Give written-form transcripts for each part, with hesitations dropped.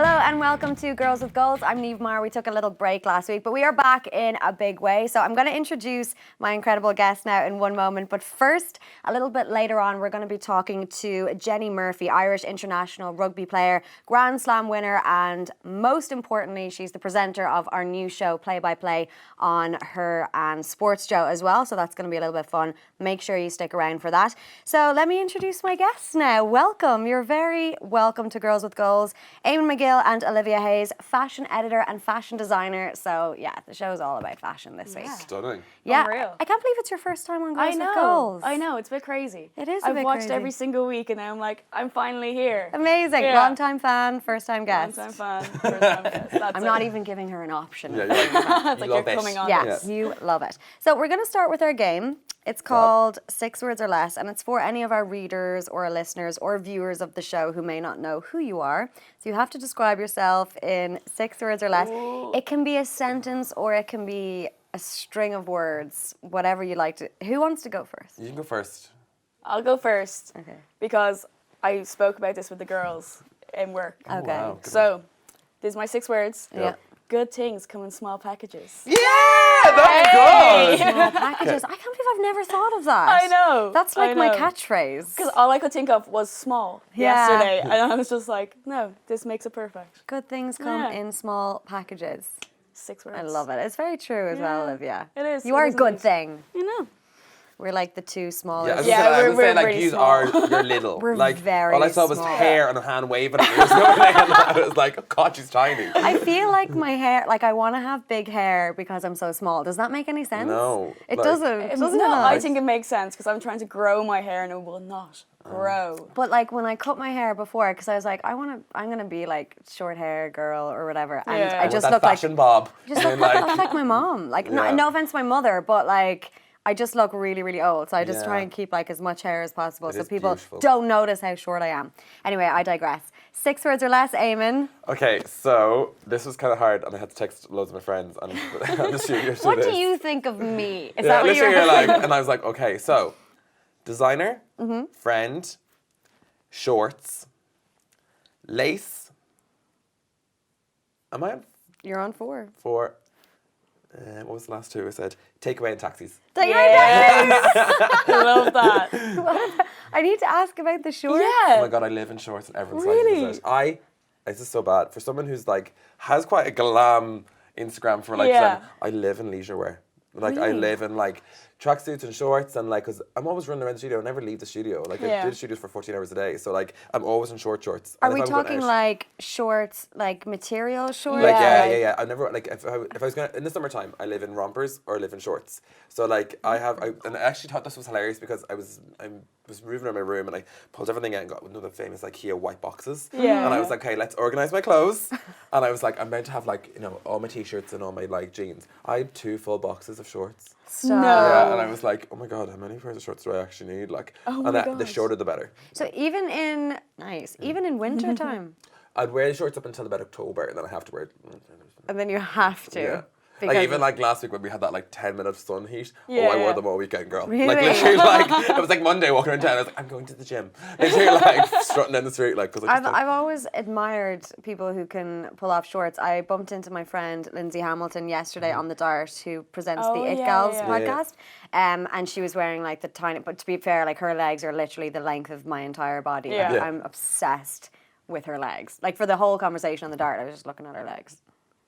Hello and welcome to Girls with Goals. I'm Niamh Maher. We took a little break last week, but we are back in a big way. So I'm going to introduce my incredible guest now in one moment. But first, a little bit later on, we're going to be talking to Jenny Murphy, Irish international rugby player, Grand Slam winner, and most importantly, she's the presenter of our new show, Play by Play, on Her and Sports Joe as well. So that's going to be a little bit fun. Make sure you stick around for that. So let me introduce my guests now. Welcome. You're very welcome to Girls with Goals. Eamonn McGill and Olivia Hayes, fashion editor and fashion designer. So yeah, the show's all about fashion this week. Stunning. Yeah, Unreal. I can't believe it's your first time on Girls with Goals. I know, it's a bit crazy. It is a I've bit watched crazy. every single week and now I'm like, I'm finally here. Amazing. Yeah. Long-time fan, first-time guest. Long time fan, first time guest. That's I'm not even giving her an option. Yeah, you're like, It's like you're coming on. Yes, you love it. So we're going to start with our game. It's called 6 Words or Less, and it's for any of our readers or listeners or viewers of the show who may not know who you are. So you have to describe yourself in 6 words or less. Ooh. It can be a sentence or it can be a string of words, whatever you like to. Who wants to go first? You can go first. I'll go first. Okay. Because I spoke about this with the girls in work. Okay. Wow. So, these are my 6 words. Yeah. Good things come in small packages. Yeah, that's good. Small packages. I can't believe I've never thought of that. I know. That's like my catchphrase. Because all I could think of was small yesterday. And I was just like, no, this makes it perfect. Good things come Yeah. in small packages. 6 words. I love it. It's very true as well, Yeah, Olivia. it is. You It are a is good indeed. thing. You know. We're like the two smallest. Yeah, I was Yeah, gonna say, I we're would say like really you small. are, you're little. We're like very all I saw was small. hair and a hand waving at me or something. And I was like, oh God, she's tiny. I feel like my hair, like I want to have big hair because I'm so small. Does that make any sense? No, It like- doesn't. Doesn't No, it? I think it makes sense because I'm trying to grow my hair and it will not grow. But like when I cut my hair before, because I was like, I'm gonna be like short hair girl or whatever, and Yeah. I With just that look like fashion bob. just And look, then, look like my mom. Like Yeah. no offense to my mother, but like I just look really, really old. So I just try Yeah. and keep like as much hair as possible, It so is people beautiful. don't notice how short I am. Anyway, I digress. 6 words or less, Eamon. Okay, so this was kind of hard, and I had to text loads of my friends on the studio. to What this. do you think of me? Is Yeah, that what literally, you're you're like, and I was like, okay, so designer, friend, shorts, lace. Am I on You're on 4. 4? What was the last 2? I said takeaway and taxis. Yes. I love that. I need to ask about the shorts. Oh Yeah. my God, I live in shorts and everyone's Really? like, this is so bad. For someone who's like, has quite a glam Instagram for like, Yeah. I live in leisure wear. Like, I Really? live in like tracksuits and shorts and like, cause I'm always running around the studio. I never leave the studio. Like, I Yeah. do the studios for 14 hours a day. So like, I'm always in shorts. Are And we if I'm going talking out- like shorts, like material shorts? Like, Yeah. yeah. I never, like, if I was going to, in the summertime, I live in rompers or I live in shorts. So, like, and I actually thought this was hilarious because I was moving around my room and I pulled everything out and got one of the famous IKEA white boxes. Yeah. And I was like, okay, let's organize my clothes. And I was like, I'm meant to have, like, you know, all my t-shirts and all my, like, jeans. I had 2 full boxes of shorts. Stop. No. Yeah, and I was like, oh my God, how many pairs of shorts do I actually need? Like, Oh and my the gosh. shorter the better. So even in winter time, I'd wear the shorts up until about October and then I have to wear it. and then you have to. Yeah. Because Like even like last week when we had that like 10-minute sun heat, I Yeah. wore them all weekend, girl. Really? Like literally, like it was like Monday walking around town. I was like, I'm going to the gym. Literally, like strutting down the street, like because I've always admired people who can pull off shorts. I bumped into my friend Lindsay Hamilton yesterday on the Dart, who presents the Oh, It yeah, Gals yeah. podcast, and she was wearing like the tiny. But to be fair, like her legs are literally the length of my entire body. Yeah. Like, Yeah. I'm obsessed with her legs. Like for the whole conversation on the Dart, I was just looking at her legs.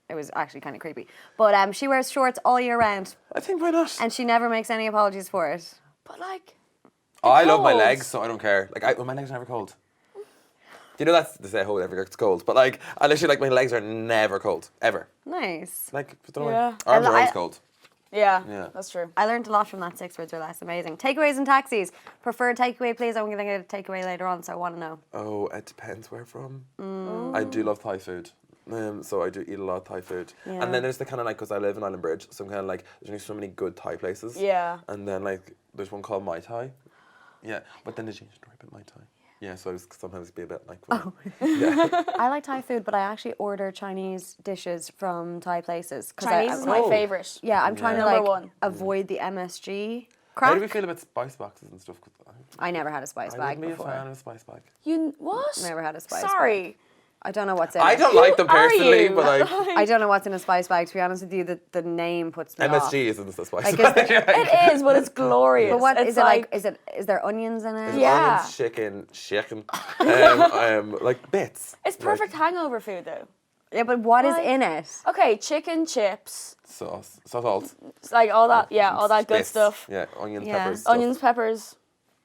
It was actually kind of creepy. But she wears shorts all year round, I think why not? and she never makes any apologies for it. But like, I love my cold. legs, so I don't care. Like my legs are never cold. Do you know that's they say oh never gets cold, but like I literally like my legs are never cold ever. Nice. Like I don't know Yeah. why. Arms are I- always cold. yeah, Yeah. that's true. I learned a lot from that 6 words or less. Amazing. Takeaways and taxis. Preferred takeaway, please. I'm going to get a takeaway later on, so I want to know. Oh, it depends where from. I do love Thai food. So I do eat a lot of Thai food. Yeah. And then there's the kind of like, because I live in Island Bridge, so I'm kind of like, there's only so many good Thai places. Yeah. And then like, there's one called Mai Tai. Yeah, but then they changed the story about Mai Tai. Yeah, so I was sometimes be a bit like, well, yeah. I like Thai food, but I actually order Chinese dishes from Thai places. Chinese is my Oh. favorite. Yeah, I'm trying to Number like one. avoid the MSG How crap. do we feel about spice boxes and stuff? 'Cause I never had a spice I bag wouldn't be a before. fan of a spice bag. You what? Never had a spice Sorry. I don't know what's in I it. don't like them personally, you? but like I don't know what's in a spice bag. To be honest with you, the name puts me off. MSG isn't the spice. Like, It is, but it's glorious. But what it's is it like? Is there onions in it? Yeah. Onions, chicken, like bits. It's perfect hangover food though. Yeah, but what is Like- in it? Okay, chicken, chips, Sauce, salt, like all that. Yeah, all that good bits. stuff. Yeah, onions, Yeah. peppers, stuff. Onions, peppers.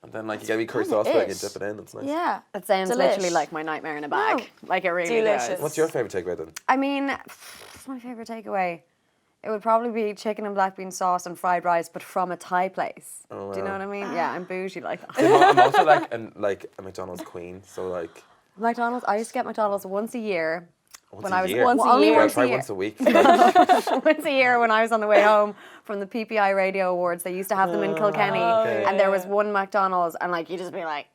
And then like you get a wee curry kinda sauce for it and you is. dip it in. It's nice. Yeah. That sounds Delish. literally like my nightmare in a bag. No. Like it really Delicious. does. What's your favourite takeaway then? I mean, what's my favorite takeaway? It would probably be chicken and black bean sauce and fried rice, but from a Thai place. Oh, Do you know wow. what I mean? Yeah, I'm bougie like that. I'm also like a McDonald's queen, so like McDonald's. I used to get McDonald's once a year. once When a I was year. once a only year. Well, once a probably year. once a week. Once a year when I was on the way home from the PPI Radio Awards. They used to have them in Kilkenny, okay. and there was one McDonald's, and like you just be like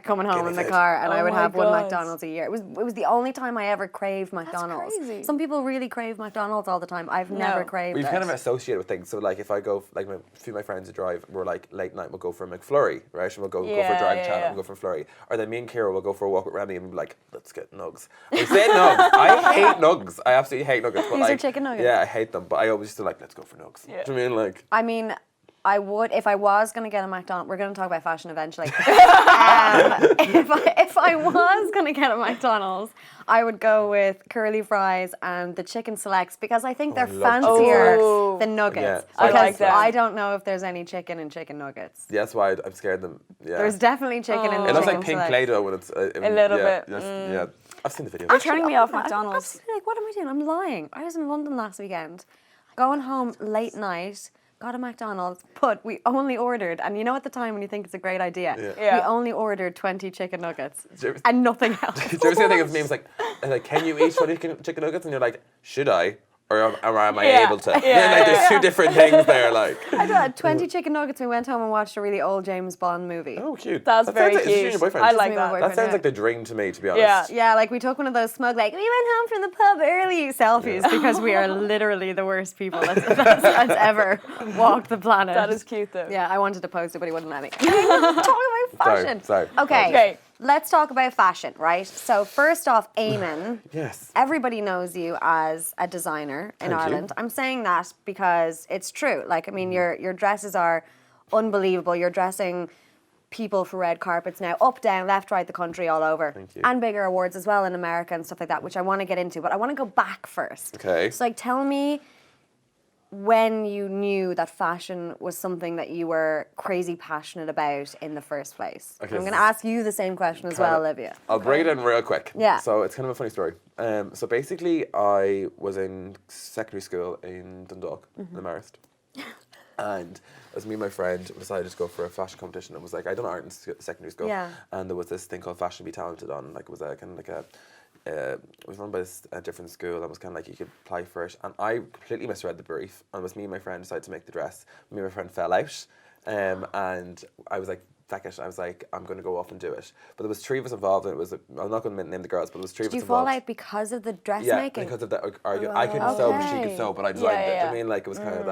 coming home in the it. car, and Oh I would my have one God. McDonald's a year. It was the only time I ever craved McDonald's. crazy. Some people really crave McDonald's all the time. I've never craved We've it. kind of associated with things. So like if I go, like a few of my friends who drive, we're like late night, we'll go for a McFlurry, right? And we'll go for a Yeah, drag yeah, chat yeah. and we'll go for a flurry. Or then me and Kira will go for a walk with Randy and be like, let's get nugs. We say nugs. I hate nugs. I absolutely hate nuggets. But These are like, chicken nuggets. Yeah, I hate them. But I always used to like, let's go for nugs. Yeah. Do you know what I mean? Like, I mean, I would if I was going to get a McDonald's. We're going to talk about fashion eventually. If I was going to get a McDonald's, I would go with curly fries and the chicken selects because I think they're I love chicken fancier selects. than nuggets. Yeah, I Because like that. I don't know if there's any chicken in chicken nuggets. yeah, that's why I'm scared of them. Yeah. There's definitely chicken in the it looks chicken like pink selects. Play-Doh when it's A little yeah, bit. yes, yeah. I've seen the video. You're turning me off I'm McDonald's. absolutely like, what am I doing? I'm lying. I was in London last weekend, going home late night, got a McDonald's, but we only ordered, and you know at the time when you think it's a great idea, Yeah. we only ordered 20 chicken nuggets Do you ever- and nothing else. Do you ever see the thing of memes like, can you eat 20 chicken nuggets? And you're like, should I? Or am I Yeah. able to? Yeah, Like, there's yeah. two different things there. Like, I got 20 chicken nuggets. We went home and watched a really old James Bond movie. oh, cute. That's That very sounds like, is she cute. your boyfriend? I Just like me and my that. boyfriend. That sounds yeah. like the dream to me, to be honest. Yeah. Yeah, like we took one of those smug, like, we went home from the pub early selfies because we are literally the worst people that's ever walked the planet. That is cute though. Yeah, I wanted to post it, but he wouldn't let me. Talk about fashion. Sorry. Okay. Okay. Let's talk about fashion, right? So first off, Eamonn. Yes. Everybody knows you as a designer in Thank you. Ireland. I'm saying that because it's true. Like, I mean, your dresses are unbelievable. You're dressing people for red carpets now, up, down, left, right, the country, all over. Thank you. And bigger awards as well in America and stuff like that, which I want to get into. But I want to go back first. Okay. So, like, tell me when you knew that fashion was something that you were crazy passionate about in the first place. Okay, I'm so going to ask you the same question as well, Olivia. I'll break it in real quick. Yeah. So it's kind of a funny story. So basically, I was in secondary school in Dundalk, in Marist. And it was me and my friend decided to go for a fashion competition. It was like, I done art in secondary school. Yeah. And there was this thing called Fashion Be Talented on. Like, it was a kind of like a... it was run by a different school and it was kind of like you could apply for it. And I completely misread the brief. And it was me and my friend decided to make the dress. Me and my friend fell out. And I was like, feck it. I was like, I'm going to go off and do it. But there was three of us involved, and it was, I'm not going to name the girls, but there was three of Did us you fall involved. out because of the Yeah, dressmaking? because of that argument. I couldn't sew, but she could Okay. sew, but I designed it. yeah. I mean, like, it was kind of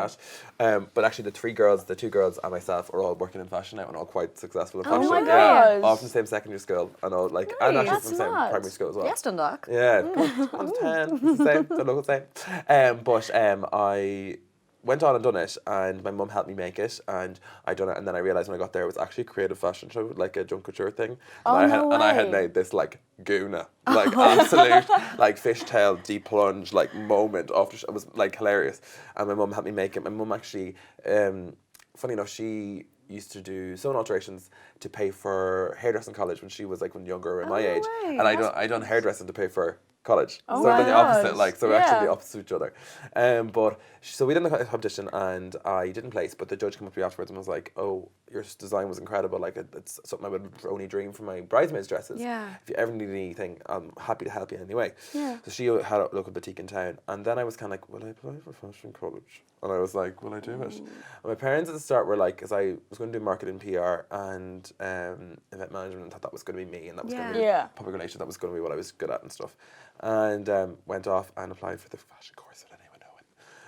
that. But actually, the two girls and myself are all working in fashion now and all quite successful in fashion. my Yeah, gosh. all from the same secondary school and all, like, and actually That's from the same mad. primary school as well. Yes, Dundalk. Yeah, 1 to 10, it's the same, don't look the same. But I went on and done it, and my mum helped me make it, and I done it, and then I realised when I got there it was actually a creative fashion show, like a junk couture thing. Oh, and no I had way. made this like Goona, like absolute like fishtail deep plunge like moment after it was like hilarious, and my mum helped me make it. My mum actually, funny enough, she used to do sewing alterations to pay for hairdressing college when she was like when younger or in my no age, way. and I done hairdressing to pay for college. Oh So my we're the opposite, gosh. like, so we're actually Yeah. the opposite of each other. So we did the competition and I didn't place, but the judge came up to me afterwards and was like, oh, your design was incredible. Like, it's something I would only dream for my bridesmaids dresses. Yeah. If you ever need anything, I'm happy to help you anyway. Yeah. So she had a local boutique in town. And then I was kind of like, will I apply for fashion college? And I was like, will I do it? And my parents at the start were like, because I was going to do marketing, PR and event management, and thought that was going to be me, and that was going to be Yeah. public relations, that was going to be what I was good at and stuff. And went off and applied for the fashion course without anyone knowing.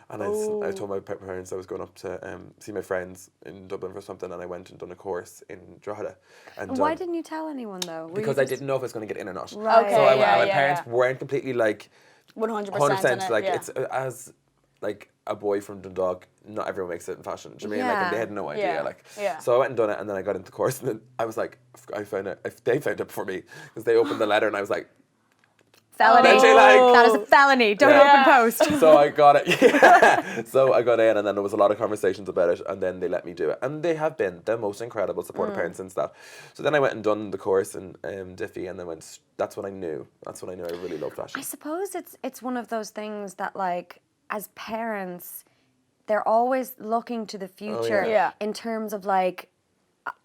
And I told my parents I was going up to see my friends in Dublin for something, and I went and done a course in Drogheda. And Why didn't you tell anyone though? because I didn't know if I was going to get in or not. Right. So Okay, my parents weren't completely like 100% like yeah. it's as like a boy from Dundalk, not everyone makes it in fashion. Do you know what I mean? Like, Yeah. and they had no idea. Yeah. Like, Yeah. so I went and done it, and then I got into the course, and then I was like, I found it. They found it before me because they opened the letter, and I was like, Felony. Literally, like- That is a felony. Don't Yeah. open post. so I got it. Yeah. So I got in, and then there was a lot of conversations about it, and then they let me do it, and they have been the most incredible supportive parents and stuff. So then I went and done the course in Diffie, and then that's when I knew. That's when I knew I really loved fashion. I suppose it's one of those things that, like, as parents, they're always looking to the future Yeah. in terms of, like,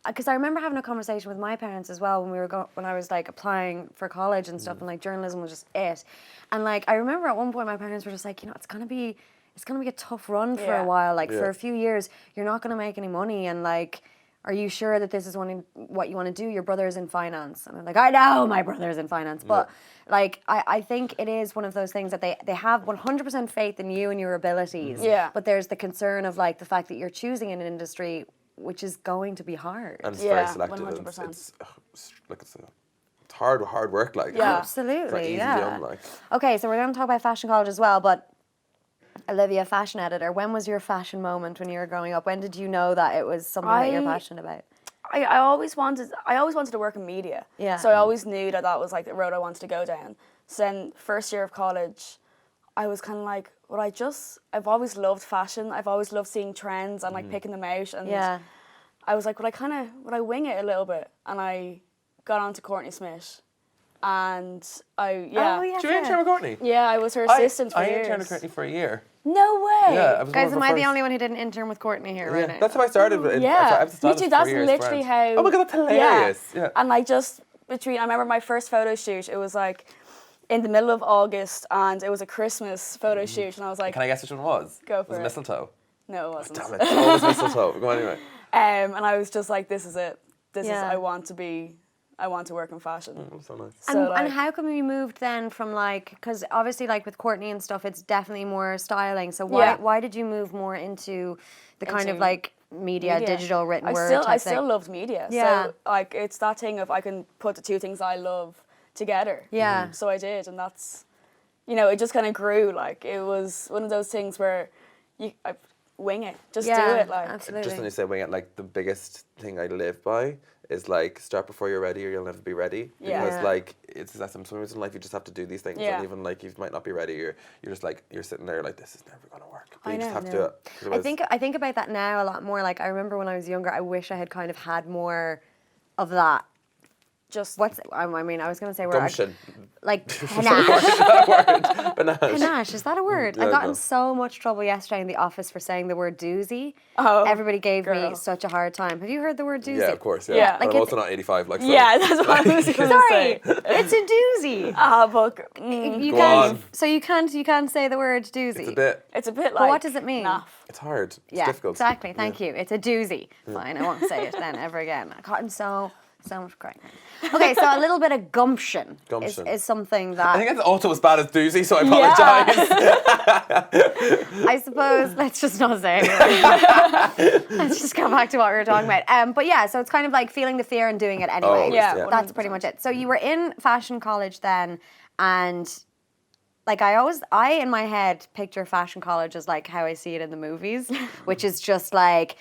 because I remember having a conversation with my parents as well when when I was like applying for college and stuff, and like journalism was just it. And like I remember at one point my parents were just like, it's gonna be a tough run for a while. Like for a few years, you're not gonna make any money, and like, are you sure that this is what you want to do? Your brother's in finance, and I'm like, I know my brother's in finance, but like I think it is one of those things that they have 100% faith in you and your abilities. Yeah. But there's the concern of like the fact that you're choosing an industry which is going to be hard. And it's very Yeah, selective. 100%. And it's hard work. Like, Yeah. Absolutely, it's not easy yeah. done, like. Okay, so we're going to talk about fashion college as well, but Olivia, fashion editor, when was your fashion moment when you were growing up? When did you know that it was something that you're passionate about? I always wanted to work in media. Yeah. So I always knew that was like the road I wanted to go down. So then first year of college, I was kind of like, I've always loved fashion. I've always loved seeing trends and like picking them out. And Yeah. I was like, would I wing it a little bit? And I got on to Courtney Smith. And Oh, yeah. Did you intern with Courtney? Yeah, I was her assistant for I years. interned with Courtney for a year. No way. Yeah, I was Guys, one am of I her the first. only one who didn't intern with Courtney here right now? That's how I started. Yeah, I me too. That's literally how. Oh my god, that's hilarious. Yeah. And like just I remember my first photo shoot. It was like in the middle of August, and it was a Christmas photo shoot, and I was like, Can I guess which one it was? Go for was it. Mistletoe. no, it wasn't. Damn it, it's always mistletoe. Go on anyway. And I was just like, this is it. Yeah. I want to work in fashion. Oh, so nice. And, So, like- and how come you moved then from like, because obviously like with Courtney and stuff, it's definitely more styling. So why did you move more into the kind of Into like media, digital, written word I type still thing? loved media. Yeah. So like it's that thing of I can put the two things I love together. Yeah. So I did, and that's, it just kind of grew. Like it was one of those things where I wing it, just do it. Like absolutely. Just when you say wing it, like the biggest thing I live by is like start before you're ready or you'll never be ready. Yeah. Because like it's that sometimes in life you just have to do these things, Yeah. and even like you might not be ready, you're just like you're sitting there like this is never gonna work. But I you just know. have to do it. 'Cause I think about that now a lot more. Like I remember when I was younger, I wish I had kind of had more of that. just I mean, I was going to say gumption. like panache. That word. Panache. Panache, is that a word? I Yeah, got in no. so much trouble yesterday in the office for saying the word doozy. Oh, Everybody gave me girl. such a hard time. Have you heard the word doozy? Yeah, of course. Yeah. Yeah. But Like I'm it's- also not 85. Like so. yeah, that's what I was going to Sorry, say. it's a doozy. But You Go can't. on. So you can't say the word doozy. It's a bit. it's a bit like. But what does it mean? Naff. It's hard. It's Yeah, difficult. exactly. Thank you. It's a doozy. Fine, I won't say it then ever again. I got in so much crying. Okay, so a little bit of gumption, Gumption. Is something I that think it's also as bad as doozy, so I apologise. I suppose let's just not say it. Let's just go back to what we were talking about. But yeah, so it's kind of like feeling the fear and doing it anyway. Oh, Yeah, yeah. That's pretty much it. So you were in fashion college then, and like I in my head picture fashion college as like how I see it in the movies, which is just like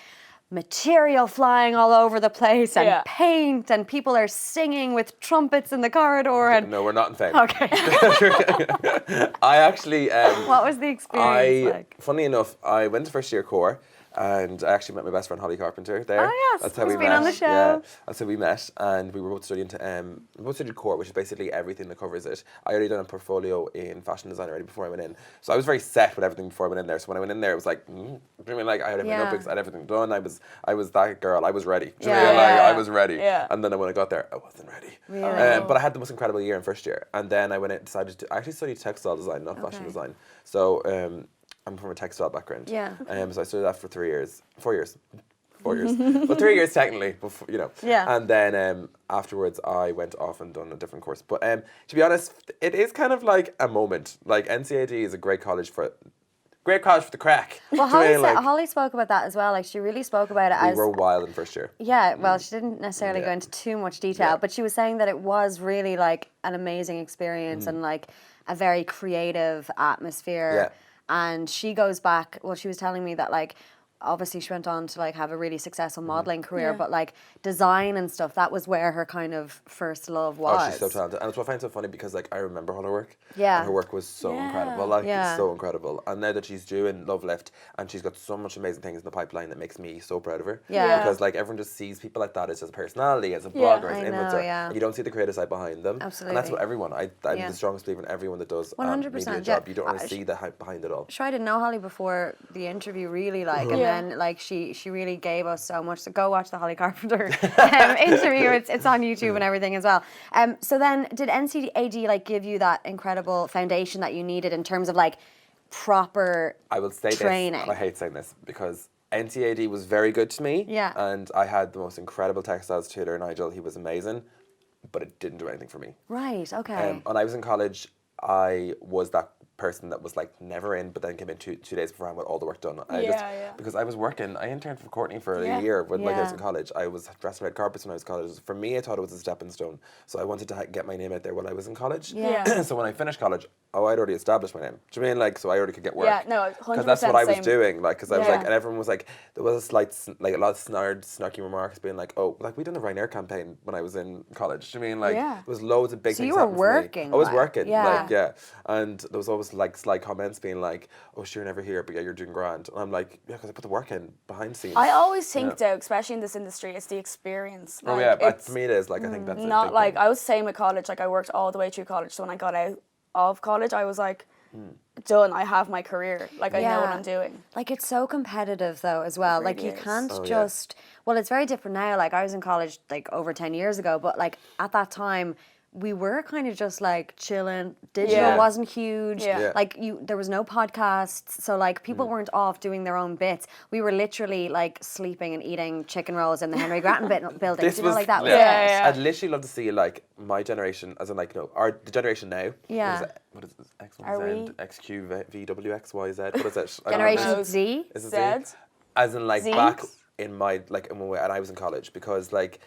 material flying all over the place and Yeah. paint and people are singing with trumpets in the corridor and No, we're not in fame. okay. I actually. What was the experience like? Funny enough, I went to first year core, and I actually met my best friend Holly Carpenter there. Oh, yes, That's how who's we been met. on the show. Yeah, that's how we met, and we were both studying we both studied core, which is basically everything that covers it. I already done a portfolio in fashion design already before I went in, so I was very set with everything before I went in there. So when I went in there, it was like, I mean, like I had my Yeah. notebooks, I had everything done. I was that girl. I was ready. Do you know Yeah, what I mean? Like, yeah. I was ready. Yeah. And then when I got there, I wasn't ready. Really? But I had the most incredible year in first year, and then I went in, decided to. I actually studied textile design, not fashion Okay. design. So I'm from a textile background. Yeah. So I studied that for 3 years, 4 years. 4 years. Well, 3 years technically, before, Yeah. And then afterwards, I went off and done a different course. But to be honest, it is kind of like a moment. Like NCAD is a great college for great college for the crack. Well, Do you know what I mean? Like, Holly spoke about that as well. Like, she really spoke about it we as were wild in first year. yeah. Well, she didn't necessarily go Yeah. into too much detail, Yeah. but she was saying that it was really like an amazing experience and like a very creative atmosphere. Yeah. And she goes back. Well, she was telling me that like. Obviously, she went on to like have a really successful modeling career, Yeah. but like design and stuff, that was where her kind of first love was. Oh, she's so talented. And it's what I find so funny because like I remember all her work. Yeah. And her work was so Yeah. incredible. Like Yeah. it's so incredible. And now that she's doing Love Lift and she's got so much amazing things in the pipeline that makes me so proud of her. Yeah. Yeah. Because like everyone just sees people like that as a personality, as a Yeah. blogger, as I an know, influencer. yeah. And you don't see the creative side behind them. And that's Absolutely. what everyone I'm Yeah. the strongest believer in everyone that does 100%, media yeah. job. You don't always see the hype behind it all. Sure, I didn't know Holly before the interview, really, like, and Yeah. then like she really gave us so much. So go watch the Holly Carpenter interview. It's on YouTube and everything as well. So then, did NCAD like give you that incredible foundation that you needed in terms of like proper I will say training? this, and I hate saying this because NCAD was very good to me. Yeah. And I had the most incredible textiles tutor, Nigel. He was amazing, but it didn't do anything for me. Right. Okay. When I was in college, I was that person that was like never in, but then came in two days beforehand with all the work done. Yeah. Because I was working, I interned for Courtney for Yeah. a year when like I was Yeah. in college. I was dressing red carpets when I was in college. For me, I thought it was a stepping stone. So I wanted to get my name out there while I was in college. Yeah. So when I finished college, I'd already established my name. Do you mean like so I already could get work? Yeah, no, 100% Because that's what I was same. doing. Like, because I was Yeah. like, and everyone was like, there was a slight, like a lot of snarky remarks being like, oh, like we done a Ryanair campaign when I was in college. Do you mean like Yeah. there was loads of big So things you were happening for me. working, I was like, working. yeah. Like, yeah. And there was always like slight comments being like, oh, sure, you're never here, but yeah, you're doing grand. And I'm like, yeah, because I put the work in behind the scenes. I always think Yeah. though, especially in this industry, it's the experience. Oh Like, yeah, but it's for me it is like I think that's a not big like thing. I was the same at college. Like I worked all the way through college. So when I got out of college, I was like, done. I have my career. Like I know what Yeah. I'm doing. Like it's so competitive though as well. Like you really is. can't Oh, yeah. just well, it's very different now. Like I was in college like over 10 years ago, but like at that time we were kind of just like chilling. Digital Yeah. wasn't huge. Yeah. Yeah. Like there was no podcasts, so like people weren't off doing their own bits. We were literally like sleeping and eating chicken rolls in the Henry Grattan building. This Do you know, was like that was Yeah, it. yeah. I'd literally love to see like my generation, as in like the generation now. Yeah. What is it? X Are Y Z we- X Q V W X Y Z. What is it? I don't Generation know. Z. Is it Zed. Z? As in like Z? back in my like in when I was in college because like.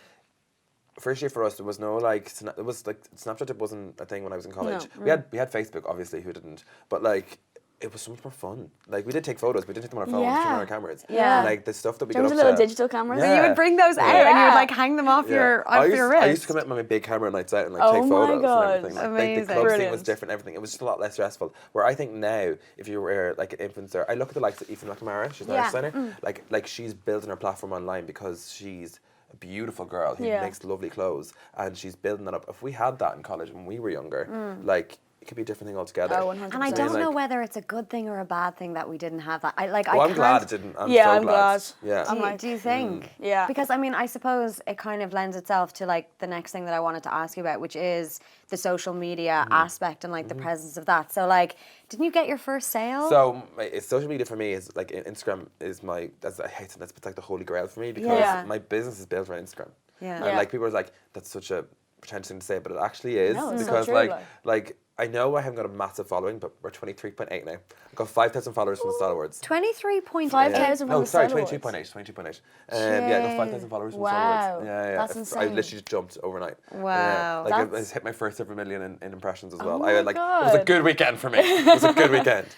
First year for us, there was no like. It was like Snapchat. It wasn't a thing when I was in college. No. We had Facebook, obviously. Who didn't? But like, it was so much more fun. Like we did take photos. We didn't take them on our phones. Yeah. Turn on our cameras. Yeah. And, like the stuff that we Do you got remember the up little to. digital cameras? Yeah. You would bring those out and you would Yeah. like hang them off your I used, wrist. I used to come out with my big camera nights out and like Oh take my photos God. and everything. Like, the Amazing. club scene was Brilliant. different. Everything. It was just a lot less stressful. Where I think now, if you were like an influencer, I look at the likes of Eamonn McGill. She's an Yeah. artist designer. Like she's building her platform online because she's a beautiful girl who Yeah. makes lovely clothes and she's building that up. If we had that in college when we were younger, like it could be a different thing altogether. Oh, 100%. And I So, don't know like- whether it's a good thing or a bad thing that we didn't have that. I Well, I I'm can't. glad it didn't. I'm Yeah, so I'm glad. Yeah. I'm like, Do you think? Yeah. Because I mean, I suppose it kind of lends itself to like the next thing that I wanted to ask you about, which is the social media aspect and like the presence of that. So like, didn't you get your first sale? So social media for me is like Instagram is my. I hate that's like the holy grail for me because Yeah. my business is built around Instagram. Yeah. And Yeah. like people are like, that's such a pretentious thing to say, but it actually is No, it's so because true, like I know I haven't got a massive following, but we're 23.8 now. I've got 5,000 followers from the Style Awards. 23.5. 5,000 from No, the sorry, Style Awards. 22.8, 22.8. Yeah, I got 5,000 followers from the Style Wow. Awards. Yeah, That's I insane. literally just jumped overnight. Wow. Yeah. Like I That's- hit my first ever million in impressions as well. my It was a God. good weekend for me. It was a good weekend.